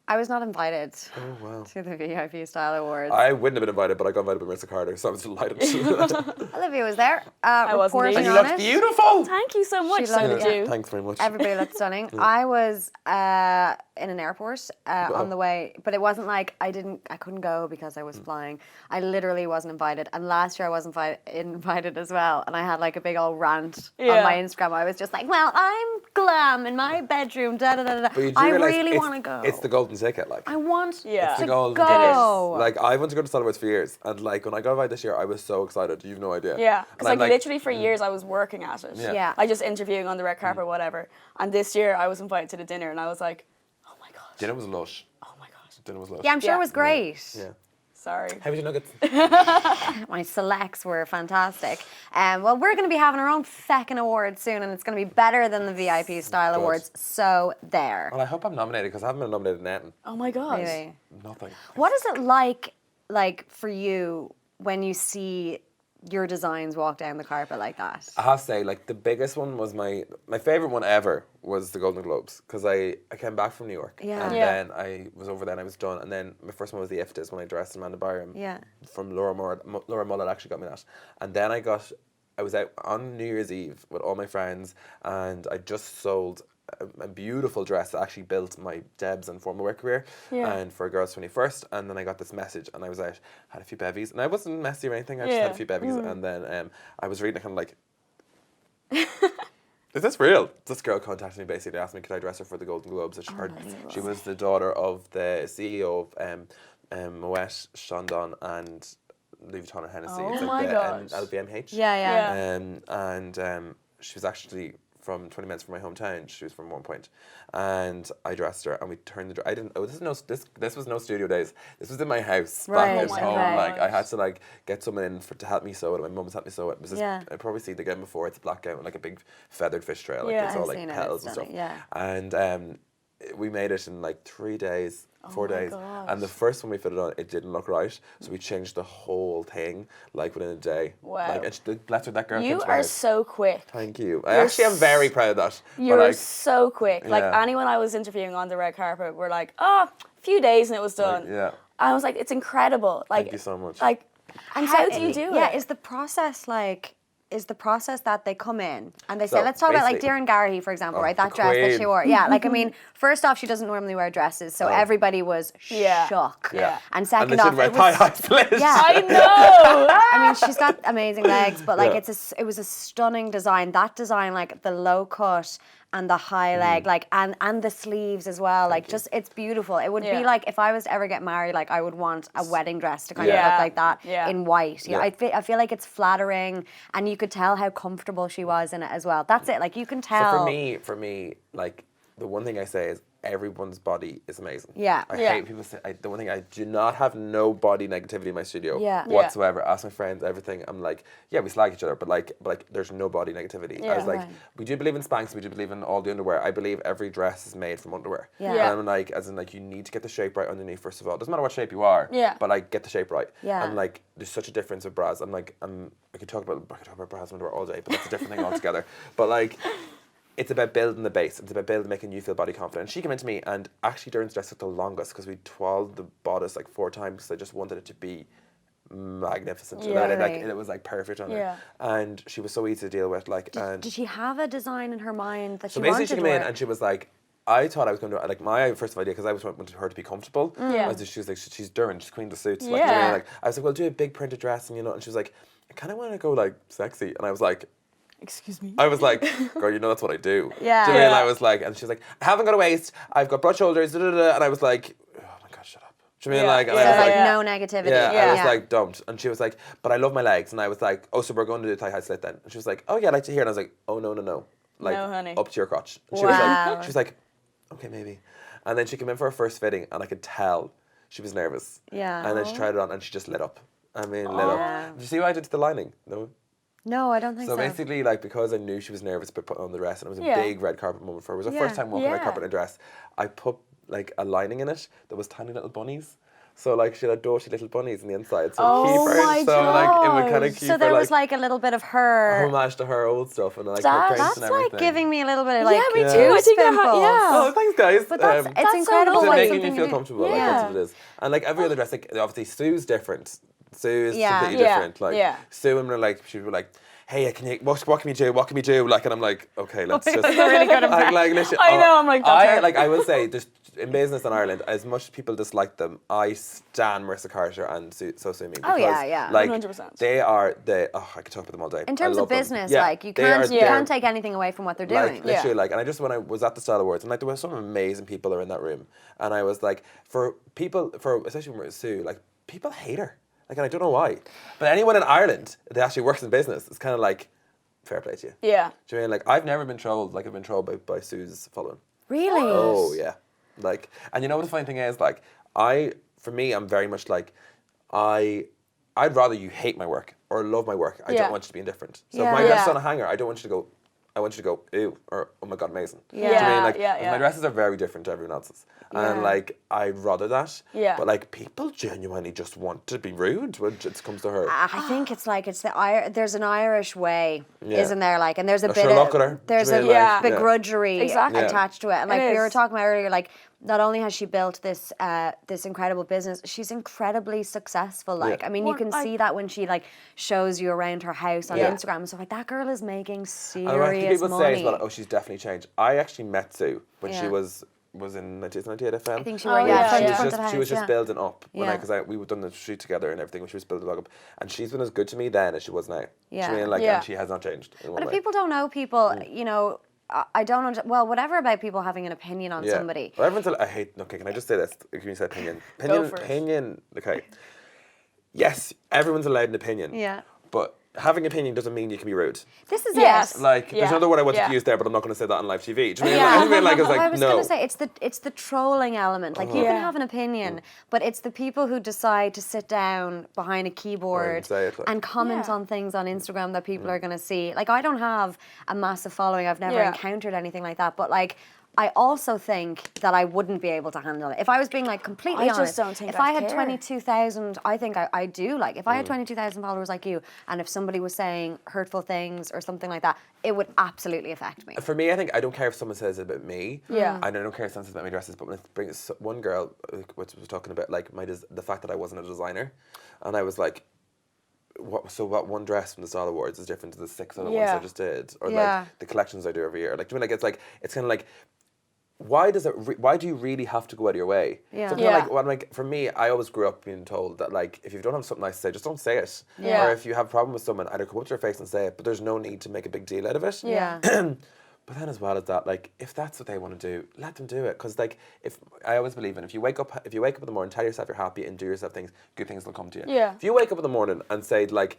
I was not invited Oh wow. to the VIP Style Awards. I wouldn't have been invited, but I got invited by Marissa Carter, so I was delighted. Olivia was there, wasn't reporting either. You on look it. beautiful. Thank you so much. So looked did good. you. Thanks very much. Everybody looked stunning. I was in an airport on the way, but it wasn't like I couldn't go because I was flying. I literally wasn't invited. And last year I wasn't invited as well. And I had like a big old rant on Yeah. my Instagram. I was just like, well, I'm glam in my bedroom, da da da da. But you do I realise really it's- want to go. It's the golden ticket, like. I want Yeah. It's to the golden go. Like I wanted to go to Style Awards for years, and like when I got invited this year, I was so excited. You've no idea. Yeah, And because I'm like literally for years I was working at it. Yeah. Yeah. I just interviewing on the red carpet, whatever. And this year I was invited to the dinner, and I was like, oh my god. Dinner was lush. Oh my god. Dinner was lush. Yeah, I'm sure Yeah. it was great. Yeah. Sorry. How was your nuggets? My selects were fantastic. Well, we're going to be having our own second award soon, and it's going to be better than the VIP style Good. awards. So there. Well, I hope I'm nominated because I haven't been nominated in anything. Oh my god. Really. Nothing. What is it like for you when you see your designs walk down the carpet like that? I have to say, like, the biggest one was my favourite one ever was the Golden Globes, because I came back from New York. Yeah. And Yeah. then I was over there and I was done. And then my first one was the IFTAs when I dressed Amanda Byram. Yeah. From Laura Mullet actually got me that. And then I was out on New Year's Eve with all my friends, and I just sold a beautiful dress that actually built my Debs and formal wear career, Yeah. and for a girl's 21st. And then I got this message, and I was out, had a few bevies, and I wasn't messy or anything. I just had a few bevies, and then I was reading it, kind of like, is this real? This girl contacted me, basically asked me could I dress her for the Golden Globes. She was the daughter of the CEO of Moet, Chandon, and Louis Vuitton and Hennessy. Oh It's my like gosh. LVMH. Yeah. She was actually from 20 minutes from my hometown. She was from One Point, and I dressed her, and we turned the. I didn't. Oh, this was no studio days. This was in my house Right. back at Oh my home. gosh. Like I had to like get someone in to help me sew it. My mum's helped me sew it. It was this, Yeah. I probably seen the gown before. It's a black gown with like a big feathered fish trail. Like Yeah. it's all I've like seen it, petals it's and stuff. stunning, yeah. And we made it in like 3 days. 4 my days, gosh. and the first one we fitted on, it didn't look right, so we changed the whole thing like within a day. Wow. Like, and bless her, that girl. You came to my are house. so quick. Thank you. I actually am very proud of that. You're but like, so quick. Like Yeah. anyone I was interviewing on the red carpet were like, oh, a few days and it was done. yeah. I was like, it's incredible. Like, Thank you so much. Like, And how so do you do Yeah, it? is the process that they come in and they So, say, let's talk about like basically- Darren Garrahy, for example, Oh, right? the That dress that she queen. wore. Yeah, like I mean, first off, she doesn't normally wear dresses, so everybody was Yeah. shocked. Yeah. And second and then off, she'd wear it was, thigh-high split. yeah. I know. I mean, she's got amazing legs, but like Yeah. it was a stunning design. That design, like the low cut and the high leg, like and the sleeves as well. Like just it's beautiful. It would be Yeah. like if I was to ever get married, like I would want a wedding dress to kind of Yeah. look like that Yeah. in white. Yeah, Yeah. I feel like it's flattering, and you could tell how comfortable she was in it as well. That's it. Like you can So tell. for me, like the one thing I say is everyone's body is amazing. Yeah. I Yeah. hate people say. The one thing I do not have no body negativity in my studio Yeah. Yeah. whatsoever. Ask my friends, everything. I'm like, yeah, we slag each other, but like there's no body negativity. I Yeah. was like, Right. we do believe in Spanx, we do believe in all the underwear. I believe every dress is made from underwear. Yeah. Yeah. And I'm like, as in like, you need to get the shape right underneath first of all. Doesn't matter what shape you are. Yeah. But like, get the shape right. Yeah. And like, there's such a difference with bras. I could talk about bras and underwear all day, but that's a different thing altogether. But like. It's about building the base. It's about making you feel body confident. And she came into me, and actually Darren's dress took the longest because we twirled the bodice like 4 times because I just wanted it to be magnificent. Yeah. And Right. it was like perfect on Yeah. her. And she was so easy to deal with. Like, and Did she have a design in her mind that so she basically wanted she to came in wear? and she was like, I thought I was going to, like, my first idea, because I wanted her to be comfortable. Yeah. She was like, she's Darren, she's queen of the suits. Like, Yeah. you know, like, I was like, well, do a big printed dress, and and she was like, I kind of want to go like sexy. And I was like, Excuse me. girl, that's what I do. Yeah. Do you know what I mean? Yeah. I was like, and she was like, I haven't got a waist, I've got broad shoulders, da, da, da. And I was like, oh my God, shut up. Do you know what I mean? Yeah. Like, and So I was like like, no negativity. yeah, I was like, don't. And she was like, but I love my legs. And I was like, oh, so we're going to do thigh-high slit then. And she was like, oh yeah, I'd like to hear. And I was like, oh, no. Like, No, honey. up to your crotch. And Wow. she was like, okay, maybe. And then she came in for her first fitting, and I could tell she was nervous. Yeah. And then she tried it on, and she just lit up. Lit up. Did you see what I did to the lining? No? No, I don't think so. So basically, like, because I knew she was nervous about putting on the dress, and it was a Yeah. big red carpet moment for her. It was her Yeah. first time walking red Yeah. carpet in a dress. I put, like, a lining in it that was tiny little bunnies. So, like, she had dirty little bunnies on the inside. So Oh keep her. my so, like, it would kind of gosh. keep So there her, was like a little bit of her. homage to her old stuff and, like, That- her prints That's and everything. like giving me a little bit of like Yeah, me too. goose I think I pimples. yeah. Oh, thanks, guys. But that's That's so incredible. nice. to like making something you feel do. comfortable. Like, Yeah. that's what it is. And, like, every other dress, like, obviously, Sue's different. Sue is Yeah. completely Yeah. different. Like, Yeah. Sue and like, she would be like, hey, what can you do? What can we do? Like, and I'm like, okay, let's just. That's a really good impression. like literally, I know, I'm like, that's her. I will say, just in business in Ireland, as much as people dislike them, I stan Marissa Carter and SoSu. Oh, yeah. Like, 100%. they are I could talk about them all day. In terms I of love them. business, Yeah, like you they are- can't take anything away from what they're doing. Like, literally, like, and I just, when I was at the Style Awards, and like, there were some amazing people that were in that room, and I was like, especially when Sue, like, people hate her. Like, and I don't know why. But anyone in Ireland that actually works in business is kind of like, fair play to you. Yeah. Do you mean, like, I've never been trolled like I've been trolled by Sue's following. Really? Oh, yeah. Like, and you know what the funny thing is? Like, for me, I'm very much like, I'd rather you hate my work or love my work. I don't want you to be indifferent. So if my Yeah. dress is on a hanger, I don't want you to go, I want you to go, ew, or oh my God, amazing. Yeah. Do you know what I mean? Like, Yeah. my dresses are very different to everyone else's. And like, I'd rather that. Yeah. But like, people genuinely just want to be rude when it comes to her. I think it's like there's an Irish way, Yeah. isn't there? Like, and there's a bit Sherlock of her. there's Do you a mean, like, begrudgery Exactly. attached to it. And like It we were is. talking about earlier, like not only has she built this this incredible business, she's incredibly successful. Like, I mean, you can see that when she like shows you around her house on Instagram and stuff. Like, that girl is making And serious people money. say as well, oh, she's definitely changed. I actually met Sue when she Yeah. was in 98 FM. I think she Oh, were yeah, front yeah. to front of the She house, was just building up when Yeah. because we were done the shoot together and everything when she was building up, and she's been as good to me then as she was now. Yeah. Do you mean like Yeah. and she has not changed in one But if way. people don't know people, you know, I don't well, whatever about people having an opinion on somebody. Well, everyone's I hate. Okay, can I just say this? Can you say opinion? Go for it. Opinion. Okay. Yes, everyone's allowed an opinion. Yeah. But having an opinion doesn't mean you can be rude. This is Yes. it. Like, there's Yeah. another word I wanted Yeah. to use there, but I'm not going to say that on live TV. Do you know Yeah. what I mean? Like, it's like, I was no. going to say it's the trolling element. Like, you can Yeah. have an opinion, but it's the people who decide to sit down behind a keyboard and say it, like- and comment Yeah. on things on Instagram that people are going to see. Like, I don't have a massive following. I've never Yeah. encountered anything like that. But like, I also think that I wouldn't be able to handle it. If I was being like completely I just honest, don't think if I I'd had care. 22,000, I think I do. Like, if I had 22,000 followers like you, and if somebody was saying hurtful things or something like that, it would absolutely affect me. For me, I think I don't care if someone says it about me. Yeah. And I don't care if someone says about my dresses. But when it brings one girl, which was talking about like the fact that I wasn't a designer, and I was like, what one dress from the Style Awards is different to the 6 other ones Yeah. I just did, or Yeah. like the collections I do every year. Like, do you mean like it's kind of like. Why do you really have to go out of your way? Yeah. So Yeah. like for me, I always grew up being told that like if you don't have something nice to say, just don't say it. Yeah. Or if you have a problem with someone, either come up to their face and say it, but there's no need to make a big deal out of it. Yeah. But then as well as that, like if that's what they want to do, let them do it. Because like if I always believe in if you wake up in the morning, tell yourself you're happy and do yourself things, good things will come to you. Yeah. If you wake up in the morning and say like,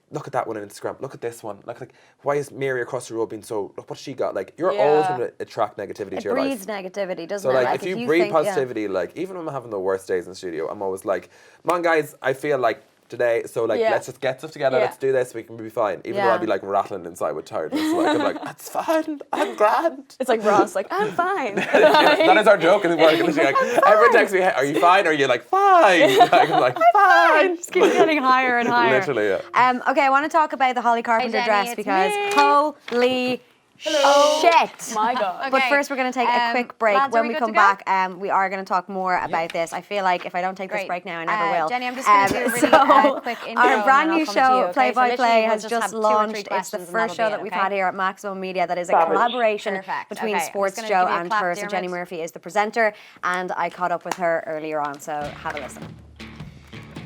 look at that one on Instagram. Look at this one. Like, why is Mary across the road being so? Look what she got. Like, you're always Yeah. going to attract negativity It to your life. breeds negativity, doesn't So it? like, if you breed think- yeah. positivity, like even when I'm having the worst days in the studio, I'm always like, "Come on, guys, I feel like today, so like Yeah. let's just get stuff together. Yeah. Let's do this. We can be fine." Even though Yeah. I'd be like rattling inside with tiredness. Like I'm like, "That's fine. I'm grand." It's like Ross, like, I'm fine. That is our joke in the work. And like, everyone texts me, "Hey, are you fine?" Or you're like, "Fine." Like, I'm like, "Fine." Just keeps getting higher and higher. Literally, yeah. Okay, I want to talk about the Holly Carpenter Jenny, dress it's because me. holy shit. My God. But Okay, first, we're going to take a quick break. lads, are When we we good come to go? back, we are going to talk more about this. I feel like if I don't take this Great. break now, I never will. Jenny, I'm just gonna do a really, so quick intro our and brand then new I'll come to you, show, okay? Play So by literally Play, we'll has just just have 2 or 3 launched. It's the questions and first that'll show be that it, we've okay? had here at Maximum Media that is a Fabulous. collaboration Perfect. between Okay, I'm Sports just Joe gonna give you a and clap, her. So Dermot. Jenny Murphy is the presenter, and I caught up with her earlier on. So have a listen.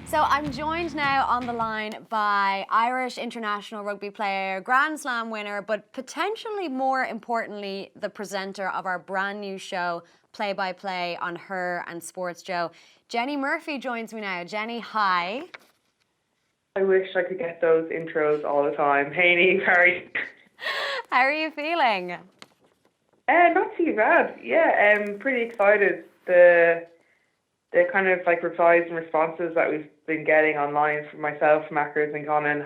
So I'm joined now on the line by Irish international rugby player, Grand Slam winner, but potentially more importantly, the presenter of our brand new show, Play by Play on Her and Sports Joe. Jenny Murphy joins me now. Jenny, hi. I wish I could get those intros all the time. Hey, Niamh, how are you? How are you feeling? Not too bad. Yeah, I'm pretty excited. The kind of like replies and responses that we've been getting online from myself, Mackers and Conan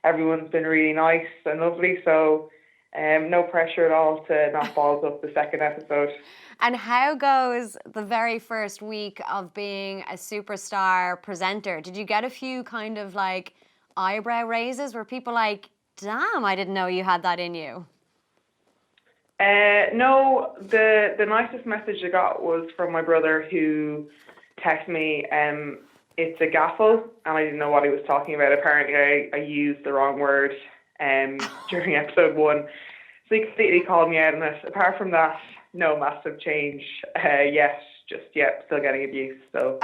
everyone's been really nice and lovely. So no pressure at all to knock balls up the second episode. And how goes the very first week of being a superstar presenter? Did you get a few kind of like eyebrow raises? Were people like, damn, I didn't know you had that in you? No, the nicest message I got was from my brother who texted me, it's a gaffle, and I didn't know what he was talking about. Apparently I used the wrong word during episode 1. So he completely called me out on it. Apart from that, no massive change yet. Just yet, still getting abuse. So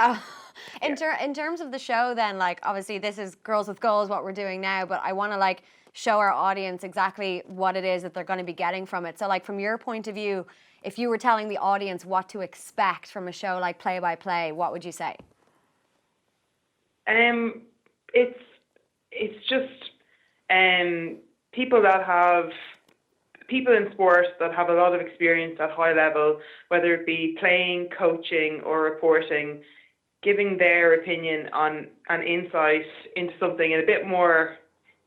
In terms of the show then, like obviously this is Girls with Goals, what we're doing now, but I want to like show our audience exactly what it is that they're going to be getting from it. So like from your point of view, if you were telling the audience what to expect from a show like Play by Play, what would you say? It's just people in sport that have a lot of experience at high level, whether it be playing, coaching or reporting, giving their opinion on an insight into something in a bit more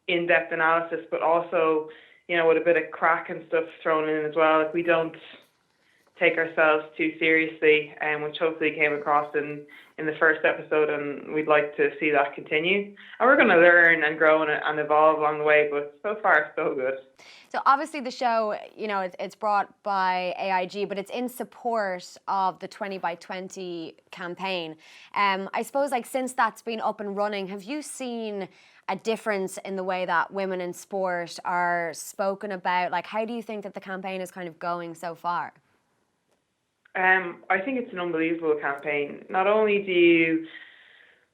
in-depth analysis, but also, with a bit of crack and stuff thrown in as well. Like, we don't take ourselves too seriously, which hopefully came across in the first episode, and we'd like to see that continue. And we're going to learn and grow and evolve along the way, but so far, so good. So obviously the show, it's brought by AIG, but it's in support of the 20 by 20 campaign. I suppose, like, since that's been up and running, have you seen a difference in the way that women in sport are spoken about? Like, how do you think that the campaign is kind of going so far? I think it's an unbelievable campaign. Not only do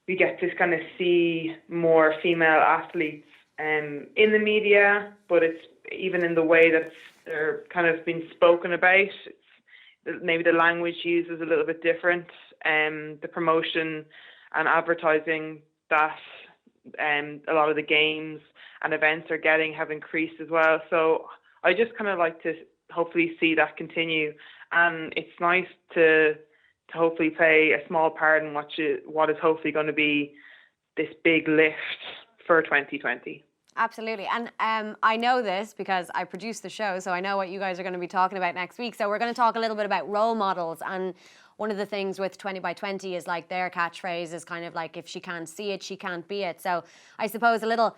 we get to kind of see more female athletes in the media, but it's even in the way that they're kind of been spoken about. Maybe the language used is a little bit different. The promotion and advertising that a lot of the games and events are getting have increased as well. So I just kind of like to hopefully see that continue. And it's nice to hopefully play a small part in what is hopefully going to be this big lift for 2020. Absolutely. And I know this because I produced the show, so I know what you guys are going to be talking about next week. So we're going to talk a little bit about role models. And one of the things with 20 by 20 is, like, their catchphrase is kind of like, if she can't see it, she can't be it. So I suppose a little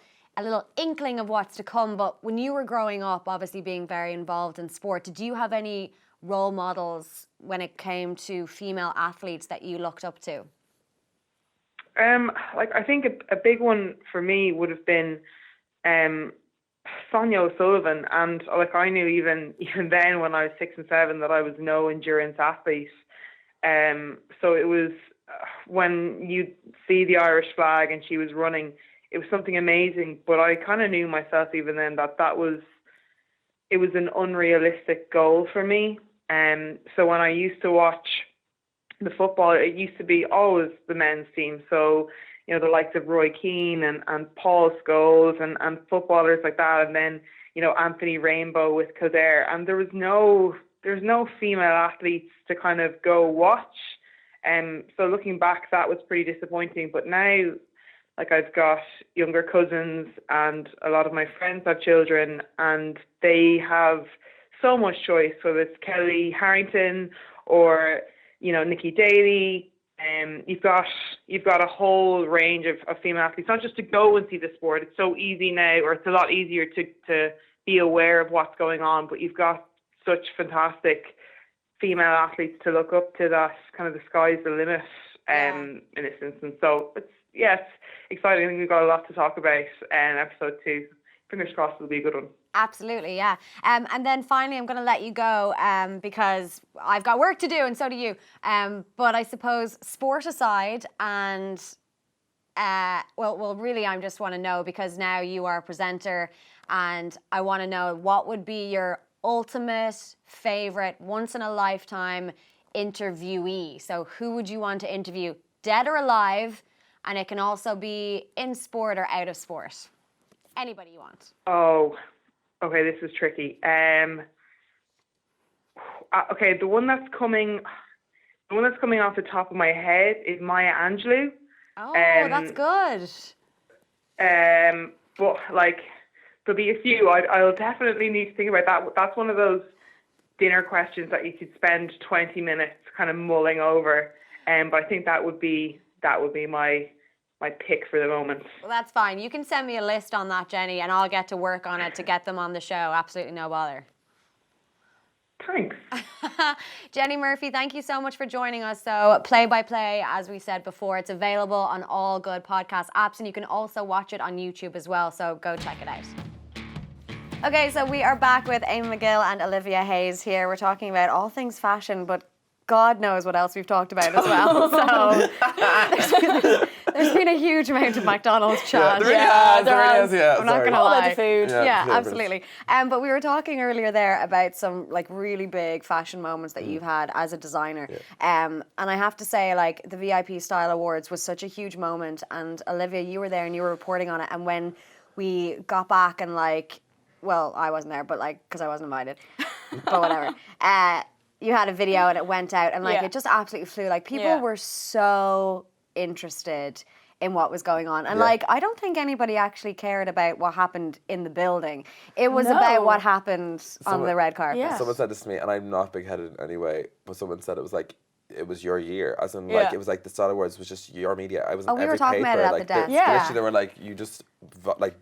inkling of what's to come. But when you were growing up, obviously being very involved in sport, did you have any role models when it came to female athletes that you looked up to? I think a big one for me would have been Sonia O'Sullivan, and I knew even then when I was 6 and 7 that I was no endurance athlete. So it was when you see the Irish flag and she was running, it was something amazing. But I kind of knew myself even then that it was an unrealistic goal for me. So when I used to watch the football, it used to be always the men's team. So, the likes of Roy Keane and Paul Scholes and footballers like that. And then, Anthony Rainbow with Kildare. And there's no female athletes to kind of go watch. So looking back, that was pretty disappointing. But now, I've got younger cousins and a lot of my friends have children, and they have so much choice, whether it's Kelly Harrington or, Nikki Daly. You've got a whole range of female athletes, not just to go and see the sport. It's so easy now, or it's a lot easier to be aware of what's going on, but you've got such fantastic female athletes to look up to that kind of the sky's the limit in this instance. So it's exciting. I think we've got a lot to talk about in episode 2. Fingers crossed it'll be a good one. Absolutely, yeah. And then finally, I'm going to let you go because I've got work to do, and so do you. But I suppose, sport aside, and really, I just want to know, because now you are a presenter, and I want to know, what would be your ultimate favourite, once-in-a-lifetime interviewee? So who would you want to interview, dead or alive? And it can also be in sport or out of sport. Anybody you want. Oh, okay, this is tricky. Okay, the one that's coming off the top of my head is Maya Angelou. Oh, that's good. But there'll be a few. I'll definitely need to think about that. That's one of those dinner questions that you could spend 20 minutes kind of mulling over. But I think that would be my pick for the moment. Well, that's fine. You can send me a list on that, Jenny, and I'll get to work on it to get them on the show. Absolutely no bother. Thanks. Jenny Murphy, thank you so much for joining us. So, Play by Play, as we said before, it's available on all good podcast apps, and you can also watch it on YouTube as well, so go check it out. Okay, so we are back with Eamonn McGill and Olivia Hayes here. We're talking about all things fashion, but God knows what else we've talked about as well. So there's been a huge amount of McDonald's chat. Yeah, there really has. Yeah, I'm not going to All lie. about the food. Yeah, absolutely. But we were talking earlier there about some really big fashion moments that you've had as a designer. Yeah. And I have to say, the VIP Style Awards was such a huge moment. And Olivia, you were there and you were reporting on it. And when we got back and well, I wasn't there, but because I wasn't invited, but whatever. You had a video and it went out and it just absolutely flew. People were so interested in what was going on. And Yeah. like, I don't think anybody actually cared about what happened in the building. It was No. about what happened on the red carpet. Yeah. Someone said this to me, and I'm not big-headed in any way, but someone said it was like, it was your year, as in like Yeah. it was like the Style Awards was just your media. I was in Oh, we were every talking paper. about it at like the desk. Yeah. literally, they were like, you just like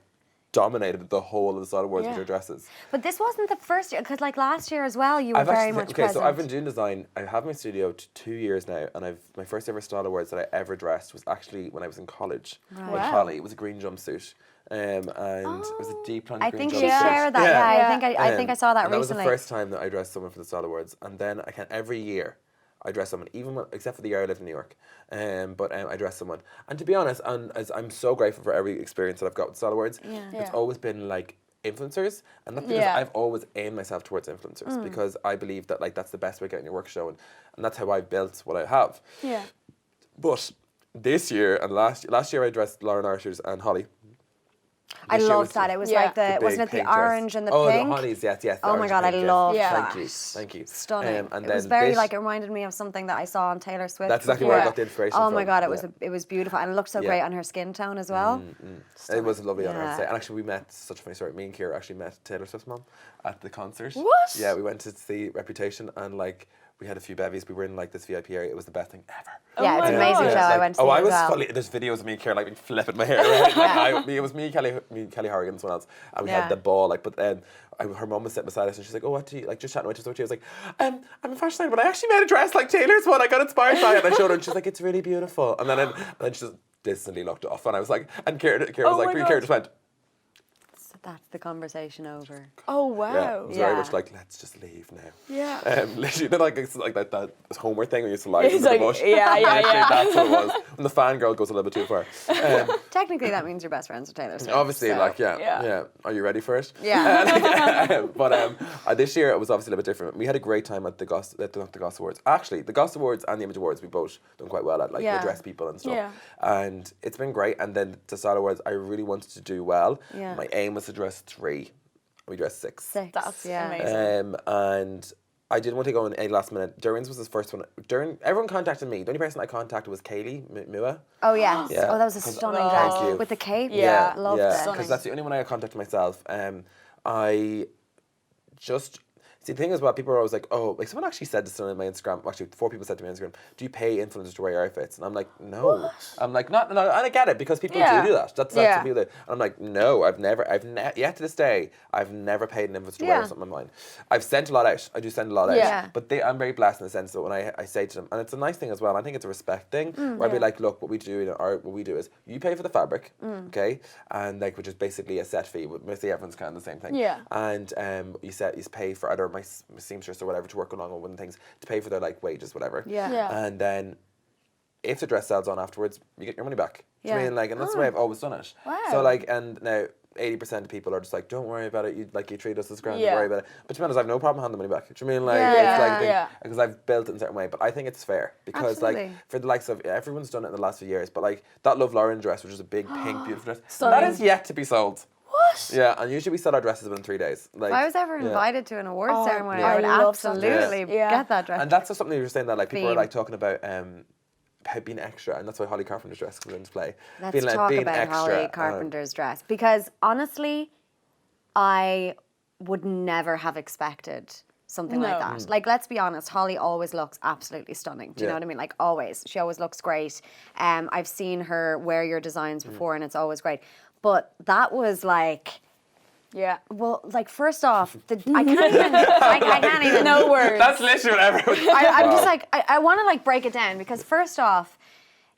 dominated the whole of the Style Awards with Yeah. your dresses. But this wasn't the first year, because like last year as well, you were very much okay, present. so I've been doing design. I have my studio 2 years now, and my first ever Style Awards that I ever dressed was actually when I was in college with Wow. Holly. It was a green jumpsuit. And it was a deep plunge I green think jumpsuit. she shared that. Yeah, Yeah. I think I saw that and recently. That was the first time that I dressed someone for the Style Awards, and then every year I dress someone, except for the year I lived in New York. But I dress someone, and to be honest, and as I'm so grateful for every experience that I've got with Style Awards. It's always been like influencers, and that's because I've always aimed myself towards influencers because I believe that like that's the best way of getting your work shown, and that's how I built what I have. Yeah. But this year and last year I dressed Lauren Archers and Holly. I This year loved that. It was Yeah. like the wasn't big it the pink dress. orange and the oh, pink? the Hollies, yes. The Oh my orange God, I and pink, yes. loved Yeah. that. Thank you. Stunning. And It was then very this- like, it reminded me of something that I saw on Taylor Swift. That's exactly before. where I got the inspiration Oh from. my God, Yeah. it was beautiful, and it looked so Yeah. great on her skin tone as well. It was lovely on her to Yeah. say. And actually, we met, such a funny story, me and Kira actually met Taylor Swift's mom at the concert. What? Yeah, we went to see Reputation, and like, we had a few bevies. We were in like this VIP area. It was the best thing ever. Yeah, it's my an amazing God. show. I Like, went to see I it was as well. fully, there's videos of me and Kira like flipping my hair around. Like, it was me, Kelly Horrigan, and someone else, and we Yeah. had the ball. Like, but her mom was sitting beside us, and she's like, "Oh, what do you like?" Just chatting with us. She was like, "I'm a fashion designer, but I actually made a dress like Taylor's one. I got inspired by it." And I showed her, and she's like, "It's really beautiful." And then she just distantly looked off, and I was like, and Kira was Oh like, my Kira God. just went. So that's the conversation over. Oh Yeah, wow. it was very Yeah. much like, let's just leave now. Yeah. Literally, then like it's like that homework thing where you used to lie He's under the like, bush. yeah, yeah, Literally, yeah. That's what it was. When the fangirl goes a little bit too far. Technically, that means you're best friends with Taylor Swift. Obviously, so. like yeah. Yeah. Are you ready for it? Yeah. But this year it was obviously a little bit different. We had a great time at the Goss Awards. Actually, the Goss Awards and the Image Awards we both done quite well at, like Yeah. the dress people and stuff. Yeah. And it's been great. And then the Style Awards, I really wanted to do well. Yeah. My aim was to dress 3. We dressed 6. 6. That's yeah. amazing. And I didn't want to go in any last minute. Durin's was his first one. Everyone contacted me. The only person I contacted was Kaylee Mua. Oh yes. Yeah. Oh, that was a 'Cause- stunning Thank dress you. with the cape. Yeah. Loved yeah, it. Stunning. because that's the only one I contacted myself. I just see the thing is, well, people are always like, oh, like someone actually said this on my Instagram. Actually, 4 people said to me on Instagram, "Do you pay influencers to wear your outfits?" And I'm like, no. I'm like, no, and I get it because people Yeah. do that. That's Yeah. what people do. And I'm like, no, yet to this day, I've never paid an influencer to wear something of mine. I've sent a lot out. I do send a lot out. Yeah. But I'm very blessed in the sense that when I say to them, and it's a nice thing as well. I think it's a respect thing where I'd be like, look, what we do in art, what we do is you pay for the fabric, okay, and like which is basically a set fee. Mostly everyone's kind of the same thing. Yeah. And you pay for either my seamstress or whatever to work along with things to pay for their like wages, whatever. Yeah. Yeah. And then if the dress sells on afterwards, you get your money back. Do you Yeah. mean like, and that's the way I've always done it. Wow. So like, and now 80% of people are just like, don't worry about it. You treat us as grand. Yeah. Don't worry about it. But to be honest, I have no problem handing the money back. Do you mean like Yeah. it's like Yeah. because I've built it in a certain way. But I think it's fair because like Absolutely. for the likes of everyone's done it in the last few years. But like that Love Lauren dress, which is a big pink beautiful dress, Stunning. that is yet to be sold. What? Yeah, and usually we sell our dresses within 3 days. Like If I was ever yeah. invited to an awards Oh, ceremony, yeah. I would I love something. absolutely Yeah. get that dress. And that's just something you were saying that like people are Theme. like talking about being extra, and that's why Holly Carpenter's dress comes into play. Let's being, like, talk being about extra, Holly Carpenter's dress, because honestly, I would never have expected something like No. that. Like, let's be honest, Holly always looks absolutely stunning. Do you know Yeah. what I mean? Like, always. She always looks great. I've seen her wear your designs before, and it's always great. But that was like... Yeah. Well, like, first off, I can't even... I can't even... No words. That's literally what everyone. I'm just like, I want to like break it down, because first off,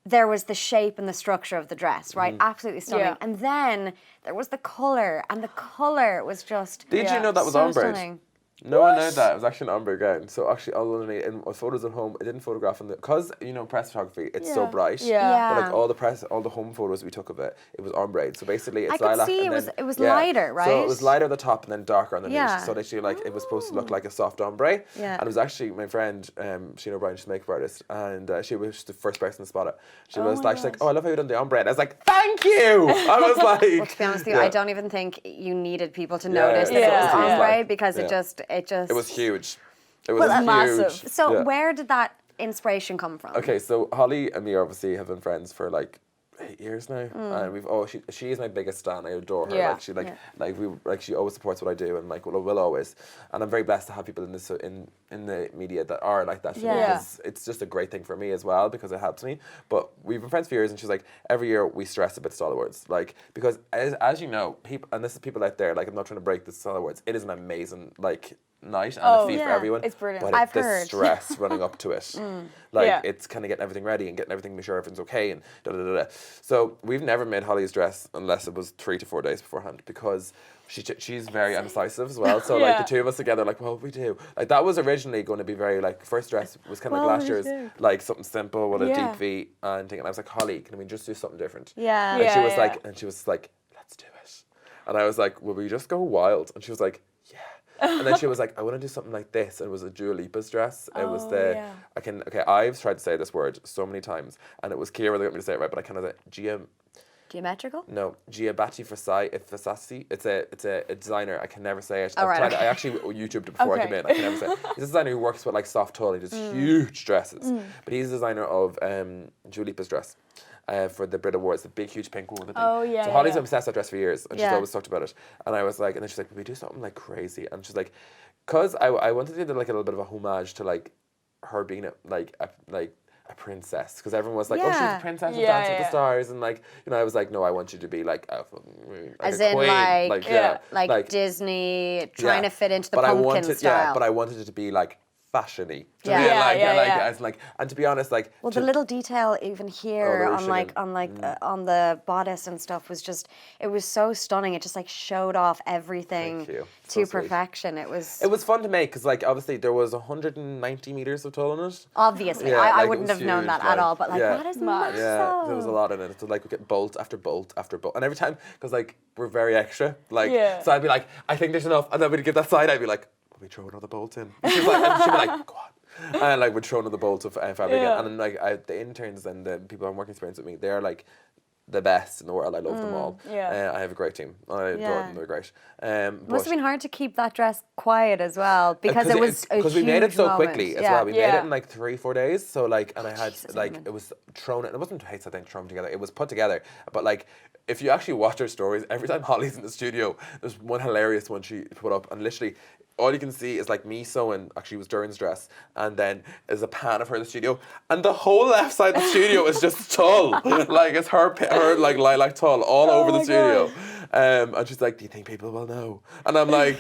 there was the shape and the structure of the dress, right? Absolutely stunning. Yeah. And then there was the colour, and the colour was just Did you know that was so ombre? stunning. No one knew that. It was actually an ombre gown. So actually, in my photos at home, I didn't photograph in because press photography, it's so Yeah. bright. Yeah. But Yeah. like all the home photos we took of it, it was ombre. So basically, it's I could lilac. see and it then- was lighter, So right? it was lighter at the top and then darker underneath. Yeah. So literally, like it was supposed to look like a soft ombre. Yeah. And it was actually my friend, Sheena O'Brien, she's a makeup artist, and she was the first person to spot it. She was my like, she's like, gosh. "Oh, I love how you done the ombre." And I was like, "Thank you." I was like, Well, to be honest with you, yeah. I don't even think you needed people to Yeah, notice that yeah, it was yeah. ombre, Like, because yeah. it just... It was huge. It was Well, huge. massive. So Yeah. where did that inspiration come from? Okay, so Holly and me obviously have been friends for like 8 years now, and we've she is my biggest stan. I adore her. Yeah. Like she always supports what I do, and like will always. And I'm very blessed to have people in this in the media that are like that for me, because it's just a great thing for me as well, because it helps me. But we've been friends for years, and she's like, every year we stress a bit Star Wars, like, because as you know, people, and this is people out there, like, I'm not trying to break the Star Wars. It is an amazing like night and a feat for everyone. It's brilliant. But I've the heard. stress running up to it, it's kind of getting everything ready and getting everything, make sure everything's okay, and da da da da. So we've never made Holly's dress unless it was 3 to 4 days beforehand, because she's very indecisive as well. So like the two of us together, like, well, we do. Like that was originally going to be very like, first dress was kind of like last year's, like something simple with a deep V and thing. And I was like, Holly, can we just do something different? Yeah. And she was like, let's do it. And I was like, will we just go wild? And she was like, yeah. And then she was like, I want to do something like this. And it was a Dua Lipa's dress. It was I've tried to say this word so many times, and it was Kira that got me to say it right, but I kind of said Geometrical? No, Giabatti Fasassi. It's a designer. I can never say it. Oh, right, I actually YouTubed it before I came in. I can never say it. He's a designer who works with like soft tulle. He does huge dresses. But he's a designer of Dua Lipa's dress. For the Brit Awards, the big, huge pink one with the thing. Oh, yeah, So Holly's yeah. obsessed with that dress for years, and she's always talked about it. And I was like, and then she's like, we do something like crazy. And she's like, because I wanted to do like a little bit of a homage to like her being a princess, because everyone was like, oh, she's a princess who dances with the stars, and like, you know, I was like, no, I want you to be like As a in queen. like Disney trying to fit into the pumpkin style. Yeah, but I wanted it to be like fashiony. And to be honest, like, well, the little detail even here on the bodice and stuff was just, it was so stunning. It just like showed off everything to perfection. It was fun to make, because like obviously there was 190 meters of tulle in it. Obviously, I wouldn't have known that at all, but like that is massive. Yeah, there was a lot in it. So like we get bolt after bolt after bolt, and every time, because like we're very extra, like so I'd be like, I think there's enough, and then we'd give that side, I'd be like, we throw another bolt in. And she'd be like, go on. And like we'd throw another bolt of fabric in. And then like the interns and the people I'm working experience with me, they're like the best in the world. I love them all. Yeah. I have a great team. I adore them. They're great. Must have been hard to keep that dress quiet as well, because it was a because we made it so moment. quickly as well. We made it in like 3-4 days. So like, and I had like, it was thrown. It wasn't hates, I think, thrown together. It was put together. But like, if you actually watch her stories, every time Holly's in the studio, there's one hilarious one she put up, and literally all you can see is like me sewing, actually it was Durin's dress, and then there's a pan of her in the studio, and the whole left side of the studio is just tulle. Like it's her like lilac tulle all over the studio. And she's like, do you think people will know? And I'm like,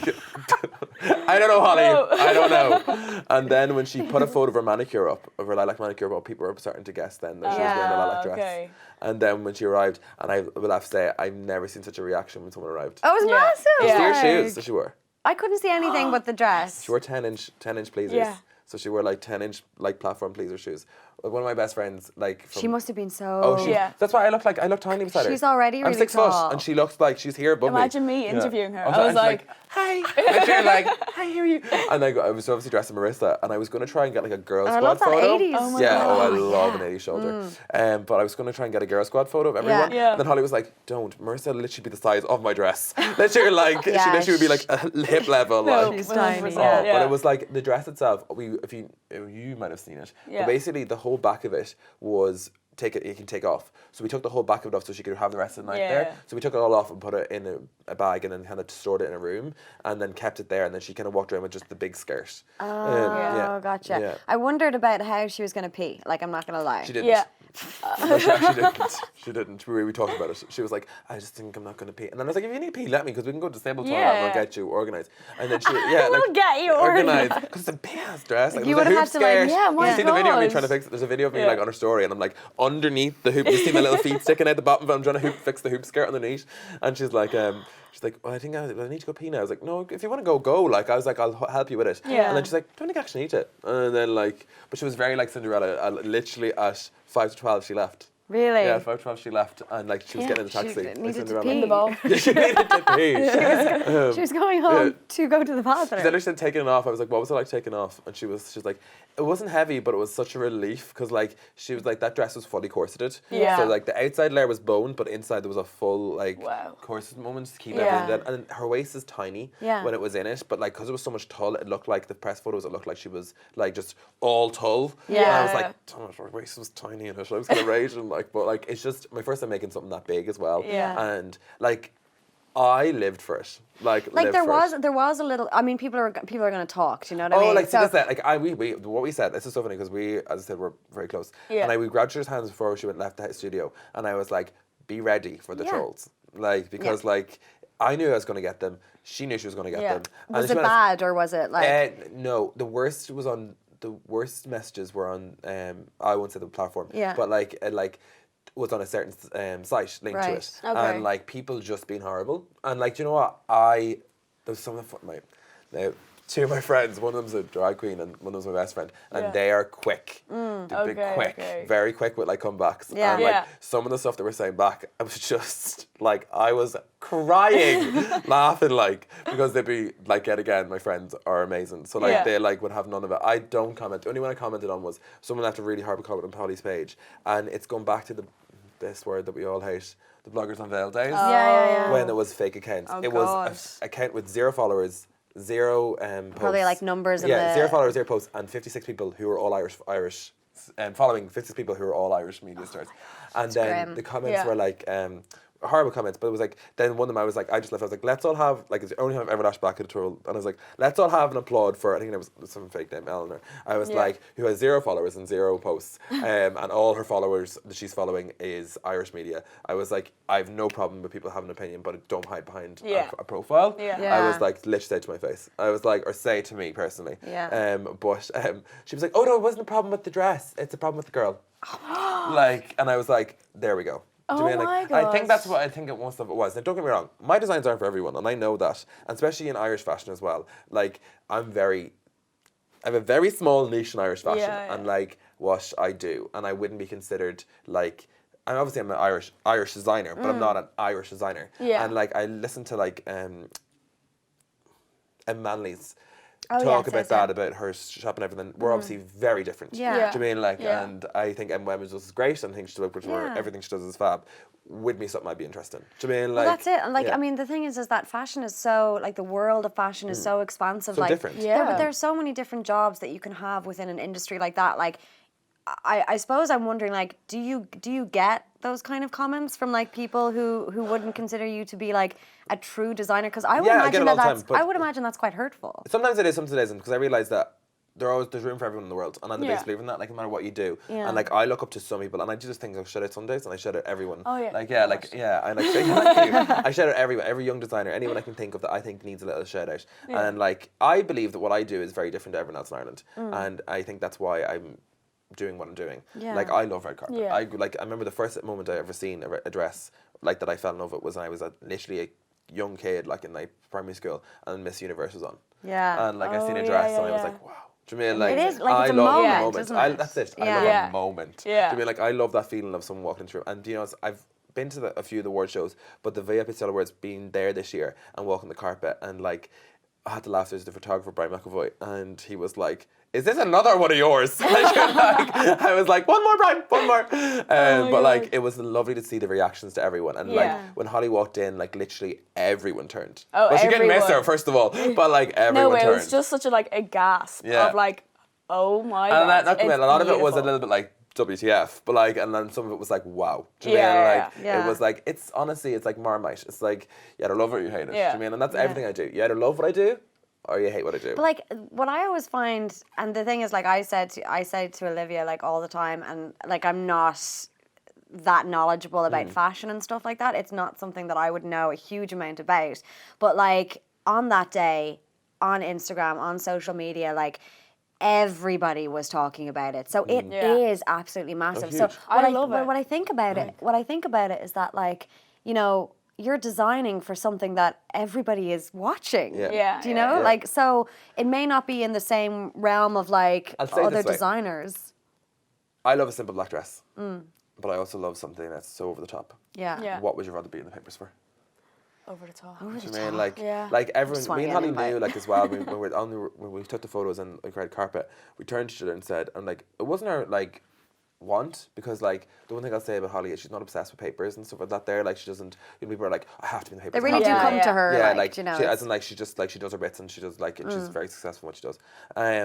I don't know, Holly, I don't know. And then when she put a photo of her manicure up, of her lilac manicure up, people were starting to guess then that she was wearing a lilac dress. Okay. And then when she arrived, and I will have to say, I've never seen such a reaction when someone arrived. Oh, it was massive. Did you see her Like, shoes that she wore? I couldn't see anything but the dress. She wore 10-inch pleasers. Yeah. So she wore like 10-inch like platform pleaser shoes. Like one of my best friends, like from, She must have been so... That's why I look tiny beside her. She's already really I'm 6 tall. foot, and she looks like she's here above me. Imagine me interviewing her. And I was like, hi. And she was like, hi, how are you? And I was obviously dressed as Marissa, and I was going to try and get like a girl squad I love that photo. 80s. Oh my Yeah, God. I love an 80s shoulder. But I was going to try and get a girl squad photo of everyone. Yeah. And then Holly was like, don't. Marissa will literally be the size of my dress. Literally, like, she literally would be like a hip level. No, like. She's tiny. But it was like the dress itself. If you might have seen it. Yeah. But basically, the whole back of it was you can take off. So we took the whole back of it off so she could have the rest of the night there. So we took it all off and put it in a bag, and then kind of stored it in a room, and then kept it there. And then she kind of walked around with just the big skirt. Oh, gotcha. Yeah. I wondered about how she was going to pee. Like, I'm not going to lie. She didn't. Yeah. No, she actually didn't. She didn't. We talked about it. She was like, I just think I'm not going to pee. And then I was like, if you need to pee, let me, because we can go to the stable toilet and I'll get you organised. And then she, We'll get you organised. Because it's a big ass dress. Like, You there's a would hoop have had to, like, skirt. my You see the video of me God. trying to fix it? There's a video of me like on her story, and I'm like underneath the hoop. You see my little feet sticking out the bottom, but I'm trying to fix the hoop skirt underneath. And she's like, well, I think I need to go pee now. I was like, no, if you want to go, go. Like, I was like, I'll help you with it. Yeah. And then she's like, do you think I actually need it? And then like, but she was very like Cinderella. Literally at 5 to 12, she left. Really? Yeah, 5:12 she left, and like she was getting in the taxi. She Like, needed Cinderella. to In pee. the bowl. Yeah, she needed to pee. She was going home to go to the bathroom. Then I said taking it off. I was like, "What was it like taking it off?" And she's like, "It wasn't heavy, but it was such a relief because like she was like that dress was fully corseted. Yeah. So like the outside layer was boned, but inside there was a full like Wow. corset moment to keep Yeah. everything. And her waist is tiny when it was in it, but like because it was so much tull, it looked like the press photos. It looked like she was like just all tull. And I was Yeah. like, "Oh, her waist was tiny," and I was gonna rage and like, but like it's just my first time making something that big as well. Yeah. And like I lived for it. Like Like lived for it. there was a little. I mean, people are going to talk. Do you know what I Oh, mean? like see, that's it. Like we what we said. This is so funny because we, as I said, we're very close. Yeah. And we grabbed each other's hands before she went left the studio, and I was like, "Be ready for the Yeah. trolls," like because like I knew I was going to get them. She knew she was going to get Yeah. them. And Was to it be honest, bad or was it like? no, the worst messages were on. I won't say the platform. Yeah. But like was on a certain site linked to Right. it, Okay. and like people just being horrible, and like do you know what there's some of my now two of my friends, one of them's a drag queen and one of them's my best friend, and Yeah. they are quick. They'd be Okay, quick, okay. very quick with like comebacks. Yeah. And like Yeah. some of the stuff they were saying back, I was just like I was crying, laughing like because they'd be like yet again, my friends are amazing. So like Yeah. they like would have none of it. I don't comment. The only one I commented on was someone left a really horrible comment on Polly's page, and it's gone back to this word that we all hate, the bloggers on veil days. Yeah. When it was fake accounts. Oh, It was God. an account with 0 followers, 0 posts. Probably like numbers in Yeah, the- 0 followers, 0 posts, and 56 people who were all Irish, following 56 people who were all Irish media stars. And then grim. the comments Yeah. were like, horrible comments, but it was like, then one of them I was like, I just left, I was like, let's all have, like, it's the only time I've ever lashed back at a troll, and I was like, let's all have an applaud for, I think it was some fake name, Eleanor, I was Yeah. like, who has 0 followers and 0 posts, and all her followers that she's following is Irish media. I was like, I have no problem with people having an opinion, but don't hide behind Yeah. a profile. Yeah. Yeah. I was like, literally say it to my face. I was like, or say it to me personally. Yeah. But she was like, oh no, it wasn't a problem with the dress, it's a problem with the girl. Like, and I was like, there we go. Do you Oh mean, like, my I think that's gosh. what I think most of it was. Now, don't get me wrong, my designs aren't for everyone, and I know that, and especially in Irish fashion as well. Like, I have a very small niche in Irish fashion, Yeah, and yeah. like what I do, and I wouldn't be considered like. I'm an Irish designer, but I'm not an Irish designer. Yeah. And like I listen to like Em Manley's Oh, talk yes, about yes, that, yeah. about her shop and everything. We're obviously very different. Yeah. Yeah. Do you mean like? Yeah. And I think Em Women's is great, and I think she's about Yeah. everything she does is fab. Would be something I'd be interested in. Do you mean Well, like? that's it. And like, yeah. I mean, the thing is that fashion is so like the world of fashion is so expansive. So like, different. Yeah. there's so many different jobs that you can have within an industry like that. Like, I suppose I'm wondering, like, do you get those kind of comments from like people who wouldn't consider you to be like a true designer? Because I would Yeah, I get imagine it all that the that's time, but- I would imagine that's quite hurtful. Sometimes it is, sometimes it isn't, because I realise that there's room for everyone in the world, and I'm the Yeah. biggest believer in that. Like no matter what you do, Yeah. and like I look up to some people, and I do just think I shout out Sundays, and I shout out everyone. Oh, yeah. Like yeah, like yeah, I like thank you. I shout out everyone, every young designer, anyone I can think of that I think needs a little shout out. And like I believe that what I do is very different to everyone else in Ireland, and I think that's why I'm doing what I'm doing. Yeah. Like I love red carpet. Yeah. I remember the first moment I ever seen a dress like that I fell in love with was when I was literally a young kid, like in like primary school, and Miss Universe was on. Yeah. And like I seen a Oh, dress yeah, and I was yeah. like, wow. Do you mean like It is, like, I it's a love moment, the moment. isn't it? That's it. I Yeah. love Yeah. a moment. Yeah. Do you mean like I love that feeling of someone walking through? And do you know, I've been to a few of the award shows, but the VIP Style Awards being there this year and walking the carpet, and like I had to laugh. There's the photographer Brian McAvoy, and he was like, "Is this another one of yours?" Like, I was like, "One more, Brian, one more." But like, it was lovely to see the reactions to everyone, and Yeah. like when Holly walked in, like literally everyone turned. Oh, well, she didn't miss her everyone. first of all, but like everyone No, it turned. was just such a gasp Yeah. of like, oh my And god. not to mention, a lot of it was a beautiful. little bit like WTF, but like, and then some of it was like, wow. Do you Yeah, mean? yeah, Like, yeah. it was like, it's honestly, it's like Marmite. It's like, you either love it or you hate it. Do Yeah. you mean? And that's everything I do. You either love what I do or you hate what I do. But like what I always find, and the thing is, like I said to Olivia like all the time, and like I'm not that knowledgeable about fashion and stuff like that. It's not something that I would know a huge amount about. But like on that day, on Instagram, on social media, like everybody was talking about it. So it is Yeah. absolutely massive. huge. So I love it. what I think about it, what I think about it is that like, you know, you're designing for something that everybody is watching. Yeah. Yeah, Do you yeah, know? yeah. Like, so it may not be in the same realm of like I'll say it other this way. designers. I love a simple black dress. but I also love something that's so over the top. Yeah. Yeah. What would you rather be in the papers for? Over the top. Over Do the you mean top. like Yeah. like Just everyone? wanna Me and get an Holly knew invite. like as well. When we took the photos on like red carpet, we turned to each other and said, and like it wasn't our like want, because like the one thing I'll say about Holly is she's not obsessed with papers and stuff like that. There, like she doesn't. You know, people are like, I have to be in the They papers. really do Yeah, come yeah. to her, Yeah, like, you know. she, as in like she just like she does her bits and she does like she's very successful in what she does.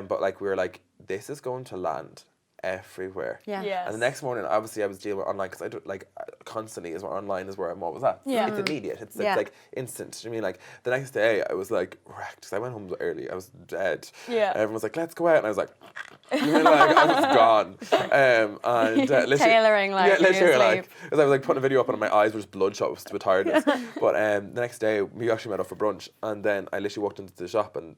But like we were like, this is going to land everywhere. Yeah. Yes. And the next morning, obviously, I was dealing with online because I do like constantly is where online is where I'm always at. Yeah. It's immediate. It's Yeah. like instant. Do you mean like the next day I was like wrecked because I went home early. I was dead. Yeah. Everyone was like, let's go out, and I was like, you know, like I was gone. And literally, Tailoring, like, yeah, in your literally sleep. like as I was like putting a video up and my eyes were just bloodshot with tiredness. But the next day we actually met up for brunch, and then I literally walked into the shop and